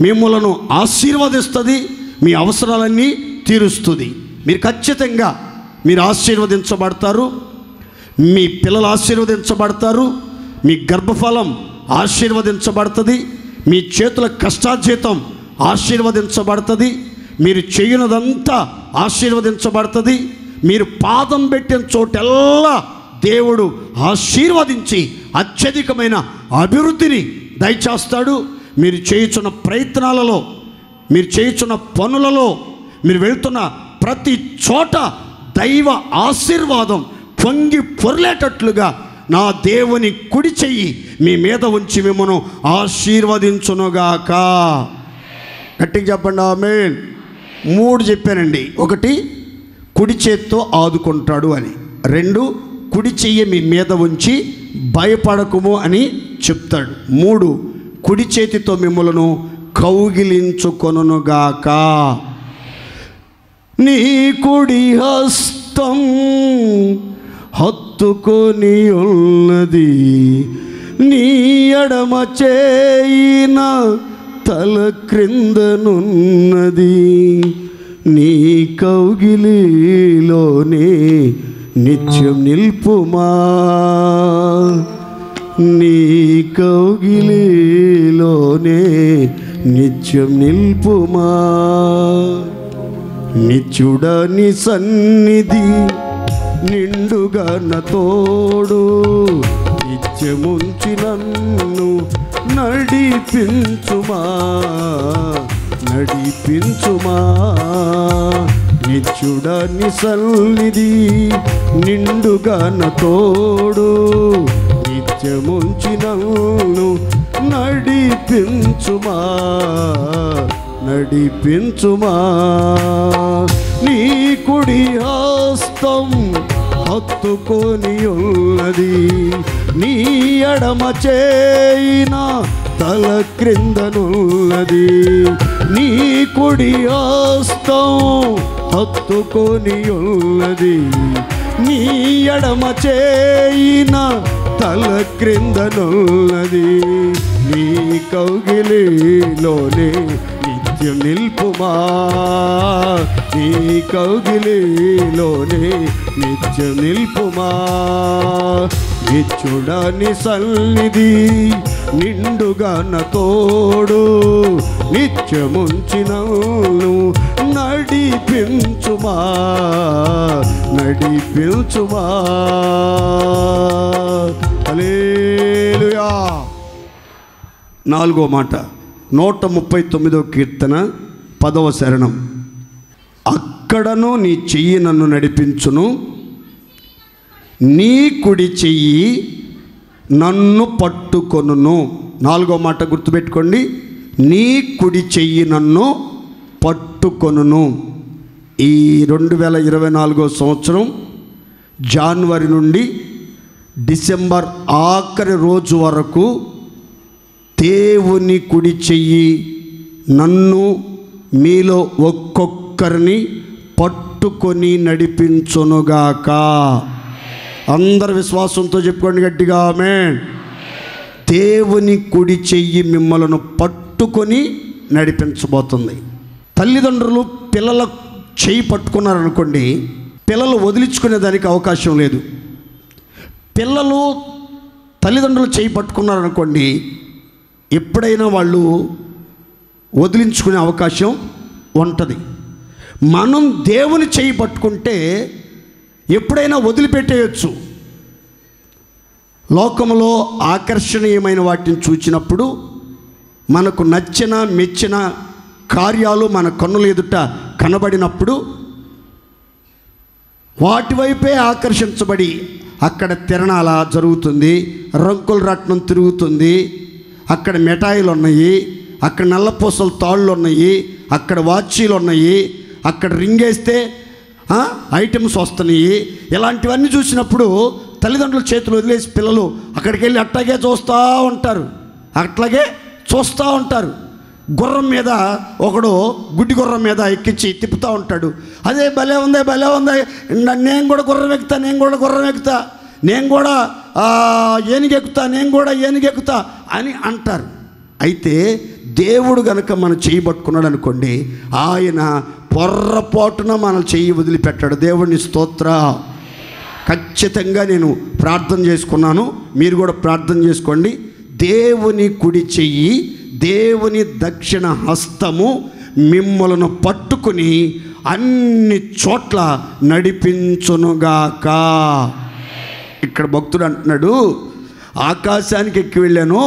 మిమ్మల్ని ఆశీర్వదిస్తుంది, మీ అవసరాలన్నీ తీరుస్తుంది. మీరు ఖచ్చితంగా ఆశీర్వదించబడతారు, మీ పిల్లలు ఆశీర్వదించబడతారు, మీ గర్భఫలం ఆశీర్వదించబడుతుంది, మీ చేతుల కష్టార్జితం ఆశీర్వదించబడుతుంది, మీరు చేయనదంతా ఆశీర్వదించబడుతుంది, మీరు పాదం పెట్టిన చోటెల్లా దేవుడు ఆశీర్వదించి అత్యధికమైన అభివృద్ధిని దయచేస్తాడు. మీరు చేయుచున్న ప్రయత్నాలలో, మీరు చేయుచున్న పనులలో, మీరు వెళ్తున్న ప్రతి చోట దైవ ఆశీర్వాదం పొంగి పొర్లేటట్లుగా నా దేవుని కుడి చెయ్యి మీ మీద ఉంచి మిమ్మను ఆశీర్వదించునుగాక. గట్టిగా చెప్పండి ఆమేన్. 3 చెప్పానండి. 1 కుడి చేత్తో ఆదుకుంటాడు అని, 2 కుడి చెయ్యి మీ మీద ఉంచి భయపడకుము అని చెప్తాడు, 3 కుడి చేతితో మిమ్మలను కౌగిలించుకొనుగాక. నీ కుడి హస్తం హత్తుకొని ఉన్నది, నీ ఎడమ చేయిన తల క్రిందనున్నది, నీ కౌగిలిలోనే నిత్యం నిల్పుమా, నీ కౌగిలిలోనే నిత్యం నిల్పుమా. నిత్యుడని సన్నిధి నిండుగా నా తోడు, నిత్యముంచి నన్ను నడిపించుమా, నడిపించుమా. నిత్యుడని సన్నిధి నిండుగా నా తోడు, నిత్యముంచి నన్ను నడిపించుమా, నడిపించుమా. నీ కుడి హస్తం హత్తుకొని ఉన్నది, నీ ఎడమ చేయిన తల క్రిందనున్నది, నీ కుడి కుడి హస్తం హత్తుకొని ఉన్నది, నీ ఎడమ చేయిన తల క్రిందనున్నది, నీ కౌగిలిలోనే నిత్యం నిల్పుమా, నీ కౌగిలిలోనే నిత్యం నిల్పుమా. నిత్యుడని సన్నిధి నిండుగా నా తోడు, నిత్యముంచినను నడిపించుమా, నడిపించుమా. హల్లెలూయా. 4వ మాట 139వ కీర్తన 10వ శరణం. అక్కడను నీ చెయ్యి నన్ను నడిపించును, నీ కుడి చెయ్యి నన్ను పట్టుకొనును. 4వ మాట గుర్తుపెట్టుకోండి, నీ కుడి చెయ్యి నన్ను పట్టుకొనును. ఈ 2024 సంవత్సరం జనవరి నుండి డిసెంబర్ ఆఖరి రోజు వరకు దేవుని కుడి చెయ్యి నన్ను మీలో ఒక్కొక్కరిని పట్టుకొని నడిపించునుగాక. అందరు విశ్వాసంతో చెప్పుకోండి గట్టిగా ఆమేన్. దేవుని కుడి చెయ్యి మిమ్మలను పట్టుకొని నడిపించబోతుంది. తల్లిదండ్రులు పిల్లల చెయ్యి పట్టుకున్నారనుకోండి, పిల్లలు వదిలించుకునేదానికి అవకాశం లేదు. పిల్లలు తల్లిదండ్రులు చెయ్యి పట్టుకున్నారనుకోండి, ఎప్పుడైనా వాళ్ళు వదిలించుకునే అవకాశం ఉంటుంది. మనం దేవుని చెయ్యి పట్టుకుంటే ఎప్పుడైనా వదిలిపెట్టేయచ్చు. లోకంలో ఆకర్షణీయమైన వాటిని చూచినప్పుడు మనకు నచ్చిన మెచ్చిన కార్యాలు మన కన్నుల ఎదుట కనబడినప్పుడు వాటి వైపే ఆకర్షించబడి అక్కడ తిరణాల జరుగుతుంది, రంకుల రత్నం తిరుగుతుంది, అక్కడ మిఠాయిలు ఉన్నాయి, అక్కడ నల్లపూసల తాళ్ళు ఉన్నాయి, అక్కడ వాచీలు ఉన్నాయి, అక్కడ రింగేస్తే ఐటమ్స్ వస్తున్నాయి. ఇలాంటివన్నీ చూసినప్పుడు తల్లిదండ్రుల చేతులు వదిలేసి పిల్లలు అక్కడికి వెళ్ళి అట్లాగే చూస్తూ ఉంటారు, అట్లాగే చూస్తూ ఉంటారు. గుర్రం మీద ఒకడు గుడ్డి గుర్రం మీద ఎక్కించి తిప్పుతూ ఉంటాడు. అదే భలే ఉంది, భలే ఉంది, నేను కూడా గుర్రం ఎక్కుతా, నేను కూడా గుర్రం ఎక్కుతా, నేను కూడా ఏనుగెక్కుతా, నేను కూడా ఏనుగెక్కుతా అని అంటారు. అయితే దేవుడు గనక మనం చెయ్యి పట్టుకున్నాడు అనుకోండి, ఆయన పొర్రపాటున మన చెయ్యి వదిలిపెట్టాడు. దేవుని స్తోత్ర. ఖచ్చితంగా నేను ప్రార్థన చేసుకున్నాను, మీరు కూడా ప్రార్థన చేసుకోండి. దేవుని కుడి చెయ్యి, దేవుని దక్షిణ హస్తము మిమ్మలను పట్టుకుని అన్ని చోట్ల నడిపించునుగాక. ఇక్కడ భక్తుడు అంటున్నాడు, ఆకాశానికి ఎక్కి వెళ్ళాను,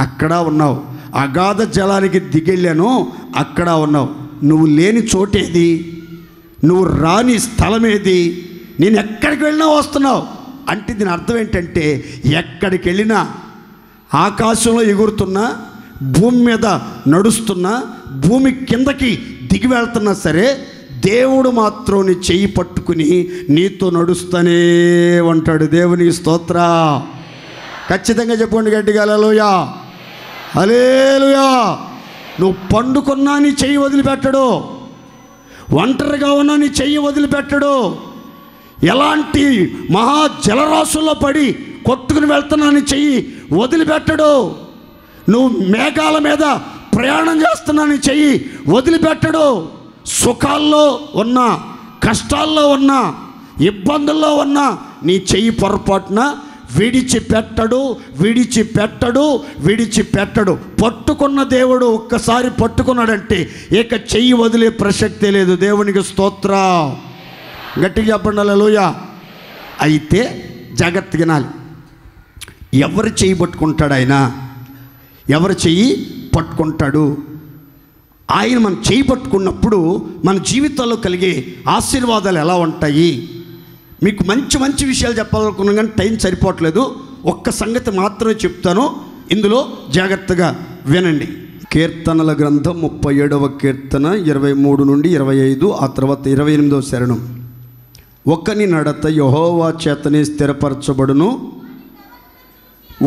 అక్కడ ఉన్నావు, అగాధ జలానికి దిగెళ్ళాను, అక్కడ ఉన్నావు. నువ్వు లేని చోటేది, నువ్వు రాని స్థలమేది, నేను ఎక్కడికి వెళ్ళినా వస్తున్నావు అంటే దీని అర్థం ఏంటంటే, ఎక్కడికి వెళ్ళినా ఆకాశంలో ఎగురుతున్నా, భూమి మీద నడుస్తున్నా, భూమి కిందకి దిగి వెళ్తున్నా సరే దేవుడు మాత్రం నీ చెయ్యి పట్టుకుని నీతో నడుస్తూనే ఉంటాడు. దేవుని స్తోత్ర. ఖచ్చితంగా చెప్పండి గట్టిగా హల్లెలూయా, హల్లెలూయా. నువ్వు పండుకున్నా నీ చెయ్యి వదిలిపెట్టడు, ఒంటరిగా ఉన్నా నీ చెయ్యి వదిలిపెట్టడు. ఎలాంటి మహా జలరాశుల్లో పడి కొట్టుకుని వెళ్తున్నా నీ చెయ్యి వదిలిపెట్టడు. నువ్వు మేఘాల మీద ప్రయాణం చేస్తున్నా నీ చెయ్యి వదిలిపెట్టడు. సుఖాల్లో ఉన్నా, కష్టాల్లో ఉన్నా, ఇబ్బందుల్లో ఉన్నా నీ చెయ్యి పొరపాటున విడిచిపెట్టడు, విడిచిపెట్టడు, విడిచిపెట్టడు. పట్టుకున్న దేవుడు ఒక్కసారి పట్టుకున్నాడంటే ఇక చెయ్యి వదిలే ప్రసక్తే లేదు. దేవునికి స్తోత్ర. గట్టిగా చెప్పండి హల్లెలూయా. అయితే జాగ్రత్తగా వినాలి. ఎవరు చెయ్యి పట్టుకుంటాడు ఆయన? ఎవరు చెయ్యి పట్టుకుంటాడు? ఆయన మనం చెయ్యి పట్టుకున్నప్పుడు మన జీవితాల్లో కలిగే ఆశీర్వాదాలు ఎలా ఉంటాయి? మీకు మంచి మంచి విషయాలు చెప్పాలనుకున్నాను కానీ టైం సరిపోవట్లేదు. ఒక్క సంగతి మాత్రమే చెప్తాను, ఇందులో జాగ్రత్తగా వినండి. కీర్తనల గ్రంథం 37వ కీర్తన 23 నుండి 25, ఆ తర్వాత 28వ శరణం. ఒకని నడత యెహోవా చేతనే స్థిరపరచబడును,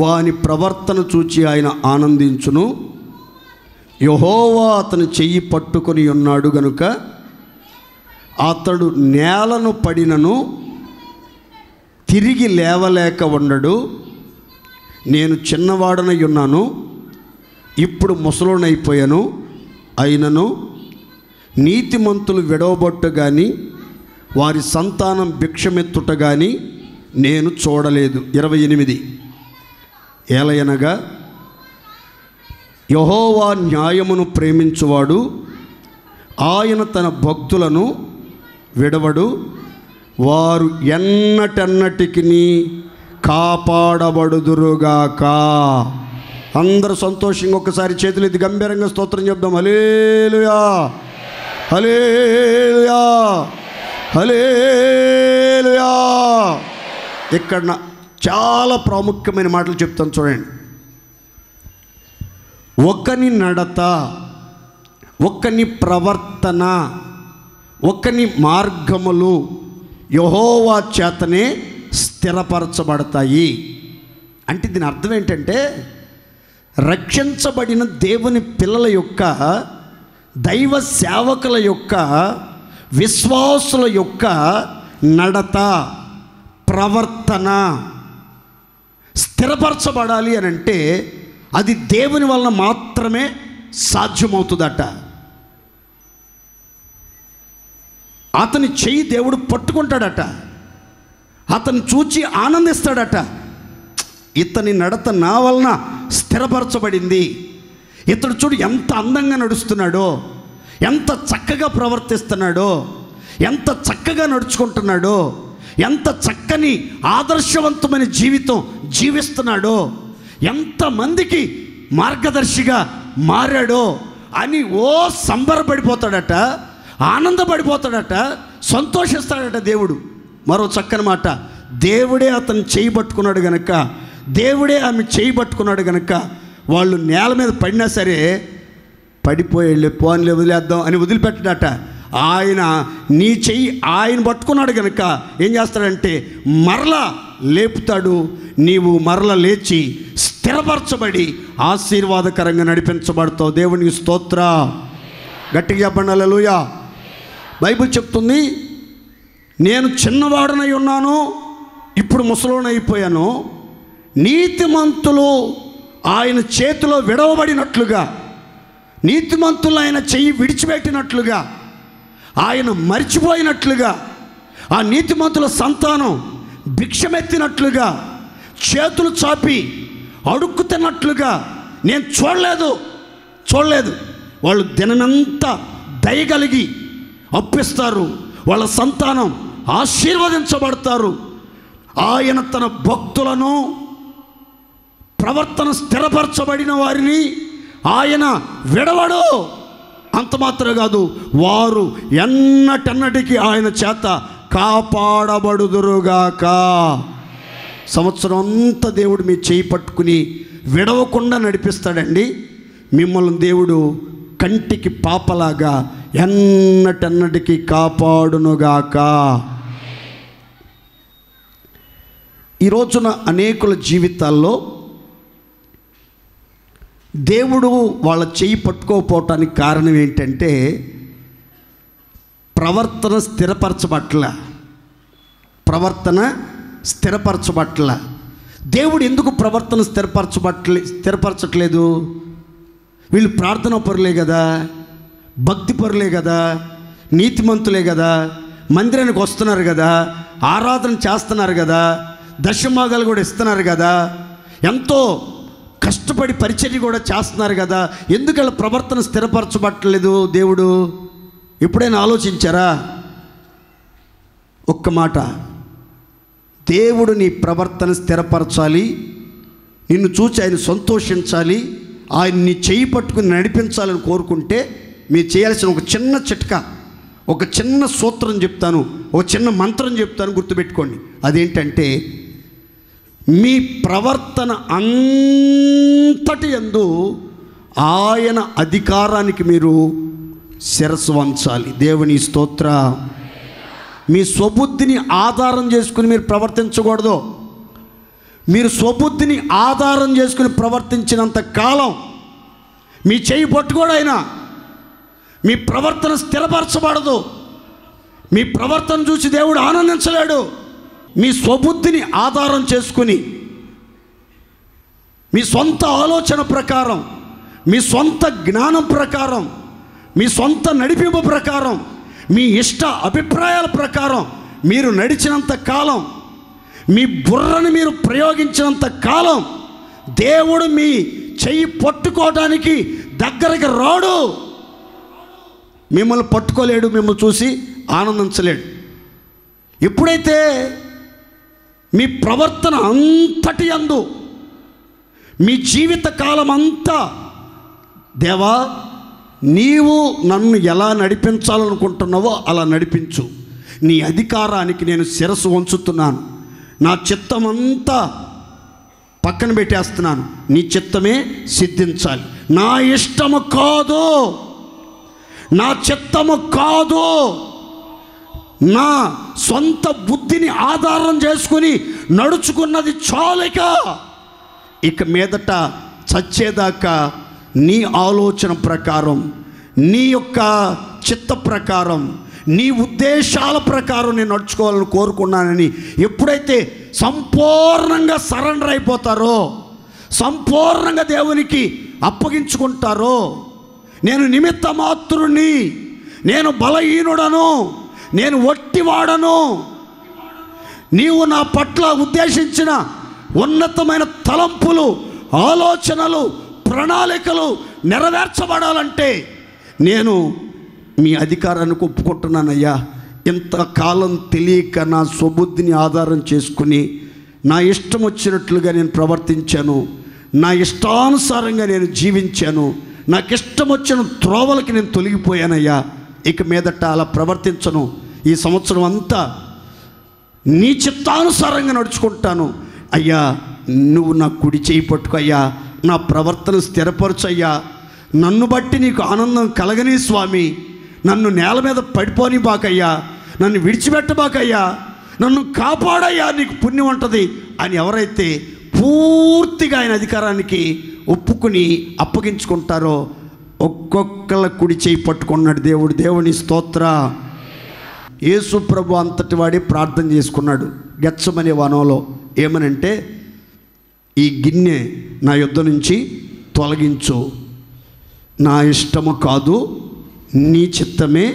వాని ప్రవర్తన చూచి ఆయన ఆనందించును. యెహోవా అతని చెయ్యి పట్టుకొని ఉన్నాడు గనుక అతడు నేలను పడినను తిరిగి లేవలేక ఉండడు. నేను చిన్నవాడనై ఉన్నాను, ఇప్పుడు ముసలోనైపోయాను. అయినను నీతిమంతులు విడవబొట్టు కానీ వారి సంతానం భిక్షమెత్తుట కానీ నేను చూడలేదు. 28 ఏలయనగా యెహోవా న్యాయమును ప్రేమించువాడు, ఆయన తన భక్తులను విడవడు, వారు ఎన్నటెన్నటికి కాపాడబడుదురుగాక. అందరూ సంతోషంగా ఒక్కసారి చేతులు ఎత్తి గంభీరంగా స్తోత్రం చెప్దాం. హల్లెలూయా, హల్లెలూయా, హల్లెలూయా. ఇక్కడ చాలా ప్రాముఖ్యమైన మాటలు చెప్తాను చూడండి. ఒకని నడత, ఒకని ప్రవర్తన, ఒకని మార్గములు యెహోవా చేతనే స్థిరపరచబడతాయి. అంటే దీని అర్థం ఏంటంటే, రక్షించబడిన దేవుని పిల్లల యొక్క, దైవ సేవకుల యొక్క, విశ్వాసుల యొక్క నడత, ప్రవర్తన స్థిరపరచబడాలి అని అంటే అది దేవుని వలన మాత్రమే సాధ్యమవుతుందట. అతని చెయ్యి దేవుడు పట్టుకుంటాడట, అతను చూచి ఆనందిస్తాడట. ఇతని నడత నా వలన స్థిరపరచబడింది. ఇతడు చూడు ఎంత అందంగా నడుస్తున్నాడో, ఎంత చక్కగా ప్రవర్తిస్తున్నాడో, ఎంత చక్కగా నడుచుకుంటున్నాడో, ఎంత చక్కని ఆదర్శవంతమైన జీవితం జీవిస్తున్నాడో, ఎంతమందికి మార్గదర్శిగా మారాడో అని సంబరపడిపోతాడట, ఆనందపడిపోతాడట, సంతోషిస్తాడట దేవుడు. మరో చక్కని మాట, దేవుడే అతను చేయి పట్టుకున్నాడు గనక, దేవుడే ఆమె చేయి పట్టుకున్నాడు గనక వాళ్ళు నేల మీద పడినా సరే పడిపోయి పోన్లే వదిలేద్దాం అని వదిలిపెట్టాడట. ఆయన నీ చెయ్యి ఆయన పట్టుకున్నాడు కనుక ఏం చేస్తాడంటే మరలా లేపుతాడు. నీవు మరల లేచి స్థిరపరచబడి ఆశీర్వాదకరంగా నడిపించబడతావు. దేవునికి స్తోత్ర. గట్టిగా చెప్పండి హల్లెలూయా. బైబిల్ చెప్తుంది, నేను చిన్నవాడనై ఉన్నాను, ఇప్పుడు ముసలోనైపోయాను. నీతిమంతులు ఆయన చేతిలో విడవబడినట్లుగా, నీతిమంతులు ఆయన చెయ్యి విడిచిపెట్టినట్లుగా, ఆయన మరిచిపోయినట్లుగా, ఆ నీతిమంతుల సంతానం భిక్షమెత్తినట్లుగా, చేతులు చాపి అడుక్కుతున్నట్లుగా నేను చూడలేదు. వాళ్ళు దినమంతా దయగలిగి అప్పిస్తారు, వాళ్ళ సంతానం ఆశీర్వదించబడతారు. ఆయన తన భక్తులను, ప్రవర్తన స్థిరపరచబడిన వారిని ఆయన విడవడు. అంత మాత్రం కాదు, వారు ఎన్నటెన్నటికి ఆయన చేత కాపాడబడుదురుగాక. సంవత్సరం అంతా దేవుడు మీ చేయి పట్టుకుని విడవకుండా నడిపిస్తాడండి. మిమ్మల్ని దేవుడు కంటికి పాపలాగా ఎన్నటెన్నటికి కాపాడునుగాక. ఈ రోజున అనేకుల జీవితాల్లో దేవుడు వాళ్ళ చెయ్యి పట్టుకోకపోవటానికి కారణం ఏంటంటే ప్రవర్తన స్థిరపరచబట్ల. దేవుడు ఎందుకు ప్రవర్తన స్థిరపరచట్లేదు? వీళ్ళు ప్రార్థనా పరులే కదా, భక్తి పరులే కదా, నీతిమంతులే కదా, మందిరానికి వస్తున్నారు కదా, ఆరాధన చేస్తున్నారు కదా, దశమభాగాలు కూడా ఇస్తున్నారు కదా, ఎంతో కష్టపడి పరిచర్య కూడా చేస్తున్నారు కదా, ఎందుకు వాళ్ళ ప్రవర్తన స్థిరపరచబట్టలేదు దేవుడు? ఎప్పుడైనా ఆలోచించారా? ఒక్క మాట, దేవుడు నీ ప్రవర్తన స్థిరపరచాలి, నిన్ను చూసి ఆయన సంతోషించాలి, ఆయన నీ చేయి పట్టుకుని నడిపించాలని కోరుకుంటే మీరు చేయాల్సిన ఒక చిన్న చిట్కా, ఒక చిన్న సూత్రం చెప్తాను, ఒక చిన్న మంత్రం చెప్తాను, గుర్తుపెట్టుకోండి. అదేంటంటే, మీ ప్రవర్తన అంతటి యందు ఆయన అధికారానికి మీరు శిరస్సు వంచాలి. దేవుని స్తోత్ర. మీ స్వబుద్ధిని ఆధారం చేసుకుని మీరు ప్రవర్తించకూడదు. మీరు స్వబుద్ధిని ఆధారం చేసుకుని ప్రవర్తించినంత కాలం మీ చేయి పట్టుకోడు ఆయన. మీ ప్రవర్తన స్థిరపరచబడదు. మీ ప్రవర్తన చూసి దేవుడు ఆనందించలేడు. మీ స్వబుద్ధిని ఆధారం చేసుకుని, మీ సొంత ఆలోచన ప్రకారం, మీ సొంత జ్ఞానం ప్రకారం, మీ సొంత నడిపింపు ప్రకారం, మీ ఇష్ట అభిప్రాయాల ప్రకారం మీరు నడిచినంత కాలం, మీ బుర్రని మీరు ప్రయోగించినంత కాలం దేవుడు మీ చెయ్యి పట్టుకోవడానికి దగ్గరికి రాడు. మిమ్మల్ని పట్టుకోలేడు, మిమ్మల్ని చూసి ఆనందించలేడు. ఎప్పుడైతే మీ ప్రవర్తన అంతటి యందు మీ జీవిత కాలం అంతా దేవా నీవు నన్ను ఎలా నడిపించాలనుకుంటున్నావో అలా నడిపించు, నీ అధికారానికి నేను శిరస్సు వంచుతున్నాను, నా చిత్తమంతా పక్కన పెట్టేస్తున్నాను, నీ చిత్తమే సిద్ధించాలి, నా ఇష్టము కాదు, నా చిత్తము కాదు, నా సొంత బుద్ధిని ఆధారం చేసుకుని నడుచుకున్నది చాలిక, ఇక మీదట చచ్చేదాకా నీ ఆలోచన ప్రకారం, నీ యొక్క చిత్త ప్రకారం, నీ ఉద్దేశాల ప్రకారం నేను నడుచుకోవాలని కోరుకున్నానని ఎప్పుడైతే సంపూర్ణంగా సరెండర్ అయిపోతారో, సంపూర్ణంగా దేవునికి అప్పగించుకుంటారో, నేను నిమిత్త మాత్రుని, నేను బలహీనుడను, నేను వట్టివాడను, నీవు నా పట్ల ఉద్దేశించిన ఉన్నతమైన తలంపులు, ఆలోచనలు, ప్రణాళికలు నెరవేర్చబడాలంటే నేను మీ అధికారానికి ఒప్పుకుంటున్నానయ్యా. ఇంతకాలం తెలియక నా స్వబుద్ధిని ఆధారం చేసుకుని నా ఇష్టం వచ్చినట్లుగా నేను ప్రవర్తించాను, నా ఇష్టానుసారంగా నేను జీవించాను, నాకు ఇష్టం వచ్చిన త్రోవలకి నేను తొలగిపోయానయ్యా. ఇక మీదట అలా ప్రవర్తించను, ఈ సంవత్సరం అంతా నీ చిత్తానుసారంగా నడుచుకుంటాను అయ్యా. నువ్వు నా కుడి చేయి పట్టుకు అయ్యా, నా ప్రవర్తన స్థిరపరచయ్యా, నన్ను బట్టి నీకు ఆనందం కలగని స్వామి, నన్ను నేల మీద పడిపోని బాకయ్యా, నన్ను విడిచిపెట్టబాకయ్యా, నన్ను కాపాడయ్యా, నీకు పుణ్యం ఉంటుంది అని ఎవరైతే పూర్తిగా ఆయన అధికారానికి ఒప్పుకుని అప్పగించుకుంటారో ఒక్కొక్కళ్ళ కుడి చేయి పట్టుకున్నాడు దేవుడు. దేవుని స్తోత్ర. యేసు ప్రభు అంతటి వాడే ప్రార్థన చేసుకున్నాడు గెత్సెమనే వనంలో. ఏమనంటే, ఈ గిన్నె నా యొద్ద నుంచి తొలగించు, నా ఇష్టము కాదు నీ చిత్తమే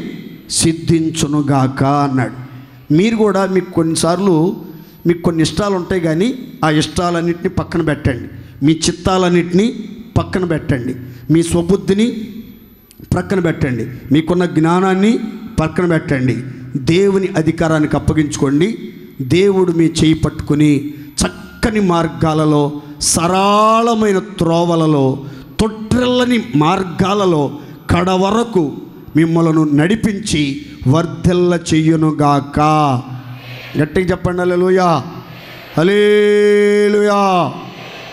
సిద్ధించునుగాక అన్నాడు. మీరు కూడా మీకు కొన్నిసార్లు మీకు కొన్ని ఇష్టాలు ఉంటాయి, కానీ ఆ ఇష్టాలన్నింటినీ పక్కన పెట్టండి, మీ చిత్తాలన్నింటినీ పక్కన పెట్టండి, మీ స్వబుద్ధిని ప్రక్కన పెట్టండి, మీకున్న జ్ఞానాన్ని పక్కన పెట్టండి, దేవుని అధికారానికి అప్పగించుకోండి. దేవుడు మీ చేయి పట్టుకుని చక్కని మార్గాలలో, సరళమైన త్రోవలలో, తొట్టిల్లని మార్గాలలో కడవరకు మిమ్మలను నడిపించి వర్ధిల్ల చెయ్యునుగాక. గట్టిగా చెప్పండి హల్లెలూయా, హల్లెలూయా,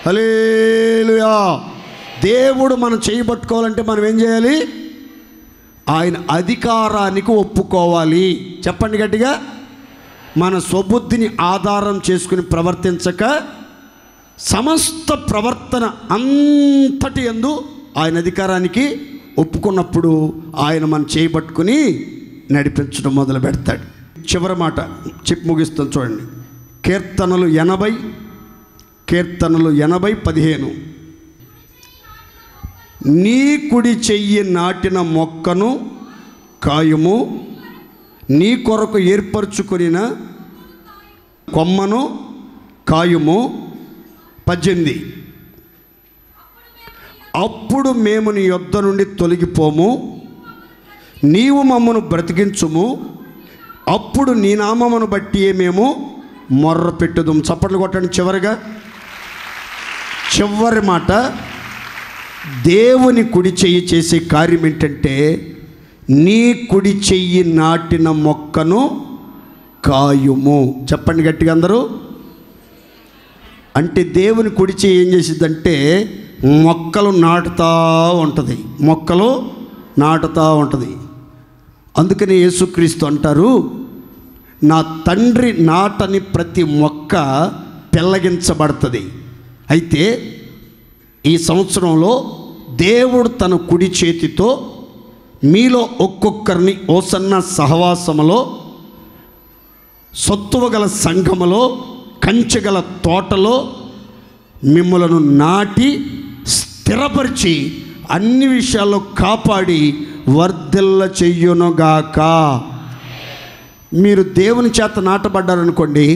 హల్లెలూయా. దేవుడు మనం చేయబట్టుకోవాలంటే మనం ఏం చేయాలి? ఆయన అధికారానికి ఒప్పుకోవాలి. చెప్పండి గట్టిగా. మన స్వబుద్ధిని ఆధారం చేసుకుని ప్రవర్తించక సమస్త ప్రవర్తన అంతటి యందు ఆయన అధికారానికి ఒప్పుకున్నప్పుడు ఆయన మనం చేయబట్టుకుని నడిపించడం మొదలు పెడతాడు. చివరి మాట చెప్పి ముగిస్తాం చూడండి. కీర్తనలు 80:15. నీ కుడి చెయ్యి నాటిన మొక్కను కాయుము, నీ కొరకు ఏర్పరచుకున్న కొమ్మను కాయుము. 18. అప్పుడు మేము నీ యొద్ద నుండి తొలగిపోము, నీవు మమ్మను బ్రతికించుము, అప్పుడు నీ నామమును బట్టి మేము మొర్ర పెట్టుదాం. చప్పట్లు కొట్టండి. చివరి మాట, దేవుని కుడి చెయ్యి చేసే కార్యం ఏంటంటే, నీ కుడి చెయ్యి నాటిన మొక్కను కాయుము. చెప్పండి గట్టిగా అందరూ. అంటే దేవుని కుడి చెయ్యి ఏం చేసిద్దంటే మొక్కలు నాటుతూ ఉంటుంది, మొక్కలు నాటుతూ ఉంటుంది. అందుకని యేసుక్రీస్తు అంటారు, నా తండ్రి నాటని ప్రతి మొక్క పెళ్ళగించబడుతుంది. అయితే ఈ సంవత్సరంలో దేవుడు తన కుడి చేతితో మీలో ఒక్కొక్కరిని ఓసన్న సహవాసములో, సొత్తువగల సంఘములో, కంచెగల తోటలో మిమ్మలను నాటి స్థిరపరిచి అన్ని విషయాల్లో కాపాడి వర్ధిల్ల చెయ్యునుగాక. మీరు దేవుని చేత నాటబడ్డారనుకోండి,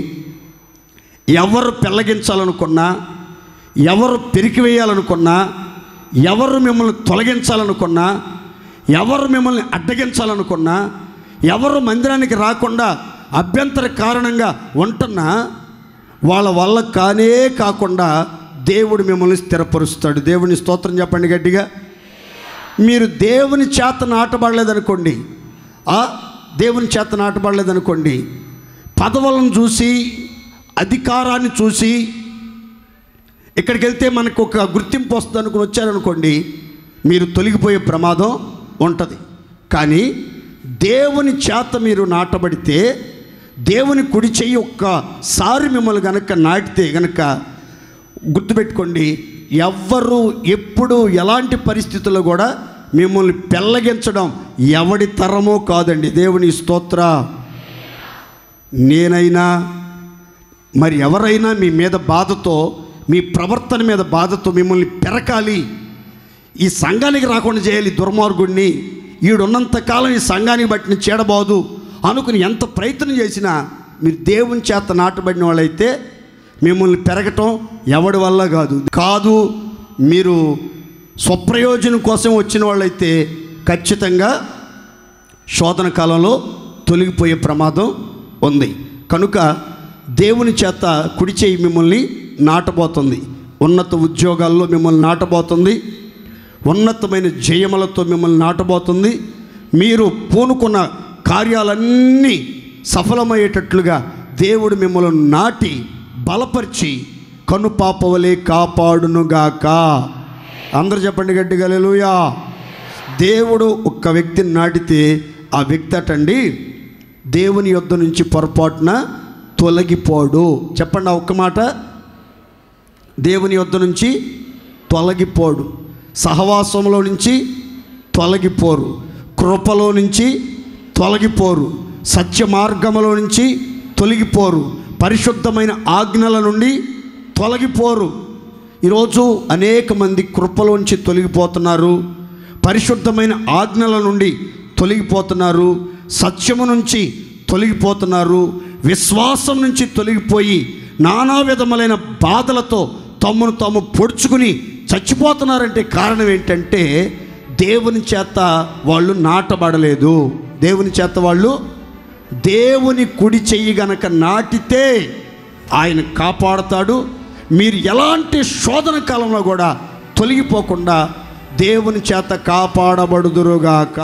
ఎవరు పెళ్ళగించాలనుకున్నా, ఎవరు పెరికివేయాలనుకున్నా, ఎవరు మిమ్మల్ని తొలగించాలనుకున్నా, ఎవరు మిమ్మల్ని అడ్డగించాలనుకున్నా, ఎవరు మందిరానికి రాకుండా అభ్యంతర కారణంగా ఉంటున్నా వాళ్ళ వల్ల కానే కాకుండా దేవుడు మిమ్మల్ని స్థిరపరుస్తాడు. దేవుని స్తోత్రం చెప్పండి గట్టిగా. మీరు దేవుని చేత నాటబడలేదనుకోండి, దేవుని చేత నాటబడలేదనుకోండి, పదవులను చూసి, అధికారాన్ని చూసి, ఇక్కడికి వెళ్తే మనకు ఒక గుర్తింపు వస్తుంది అనుకుని వచ్చారనుకోండి, మీరు తొలగిపోయే ప్రమాదం ఉంటుంది. కానీ దేవుని చేత మీరు నాటబడితే, దేవుని కుడి చెయ్యి ఒక్కసారి మిమ్మల్ని కనుక నాటితే కనుక గుర్తుపెట్టుకోండి, ఎవ్వరు ఎప్పుడు ఎలాంటి పరిస్థితుల్లో కూడా మిమ్మల్ని పెళ్ళగించడం ఎవడి తరమో కాదండి. దేవుని స్తోత్ర. నేనైనా మరి ఎవరైనా మీ మీద బాధతో, మీ ప్రవర్తన మీద బాధతో మిమ్మల్ని పెరకాలి, ఈ సంఘానికి రాకుండా చేయాలి, దుర్మార్గుడిని, ఈడున్నంతకాలం ఈ సంఘానికి బట్టిన చేడబాదు అనుకుని ఎంత ప్రయత్నం చేసినా మీరు దేవుని చేత నాటబడిన వాళ్ళైతే మిమ్మల్ని పెరగటం ఎవడి వల్ల కాదు. మీరు స్వప్రయోజనం కోసం వచ్చిన వాళ్ళైతే ఖచ్చితంగా శోధన కాలంలో తొలగిపోయే ప్రమాదం ఉంది. కనుక దేవుని చేత కుడి చేయి మిమ్మల్ని నాటబోతుంది. ఉన్నత ఉద్యోగాల్లో మిమ్మల్ని నాటబోతుంది. ఉన్నతమైన జయములతో మిమ్మల్ని నాటబోతుంది. మీరు పూనుకున్న కార్యాలన్నీ సఫలమయ్యేటట్లుగా దేవుడు మిమ్మల్ని నాటి బలపరిచి కనుపాపవలే కాపాడునుగాక. అందరూ చెప్పండి గట్టిగా హల్లెలూయా. దేవుడు ఒక్క వ్యక్తిని నాటితే ఆ వ్యక్తి అటండి దేవుని యొద్ద నుంచి పొరపాటున తొలగిపోడు. చెప్పండి ఆ ఒక్క మాట. దేవుని యొద్ద నుంచి తొలగిపోడు, సహవాసంలో నుంచి తొలగిపోరు, కృపలో నుంచి తొలగిపోరు, సత్య మార్గములో నుంచి తొలగిపోరు, పరిశుద్ధమైన ఆజ్ఞల నుండి తొలగిపోరు. ఈరోజు అనేక మంది కృపలోంచి తొలగిపోతున్నారు, పరిశుద్ధమైన ఆజ్ఞల నుండి తొలగిపోతున్నారు, సత్యము నుంచి తొలగిపోతున్నారు, విశ్వాసం నుంచి తొలగిపోయి నానా విధములైన బాధలతో తమను తాము పొడుచుకుని చచ్చిపోతున్నారంటే కారణం ఏంటంటే దేవుని చేత వాళ్ళు నాటబడలేదు. దేవుని చేత వాళ్ళు దేవుని కుడి చెయ్యి గనక నాటితే ఆయన కాపాడుతాడు. మీరు ఎలాంటి శోధన కాలంలో కూడా తొలగిపోకుండా దేవుని చేత కాపాడబడుదురుగాక.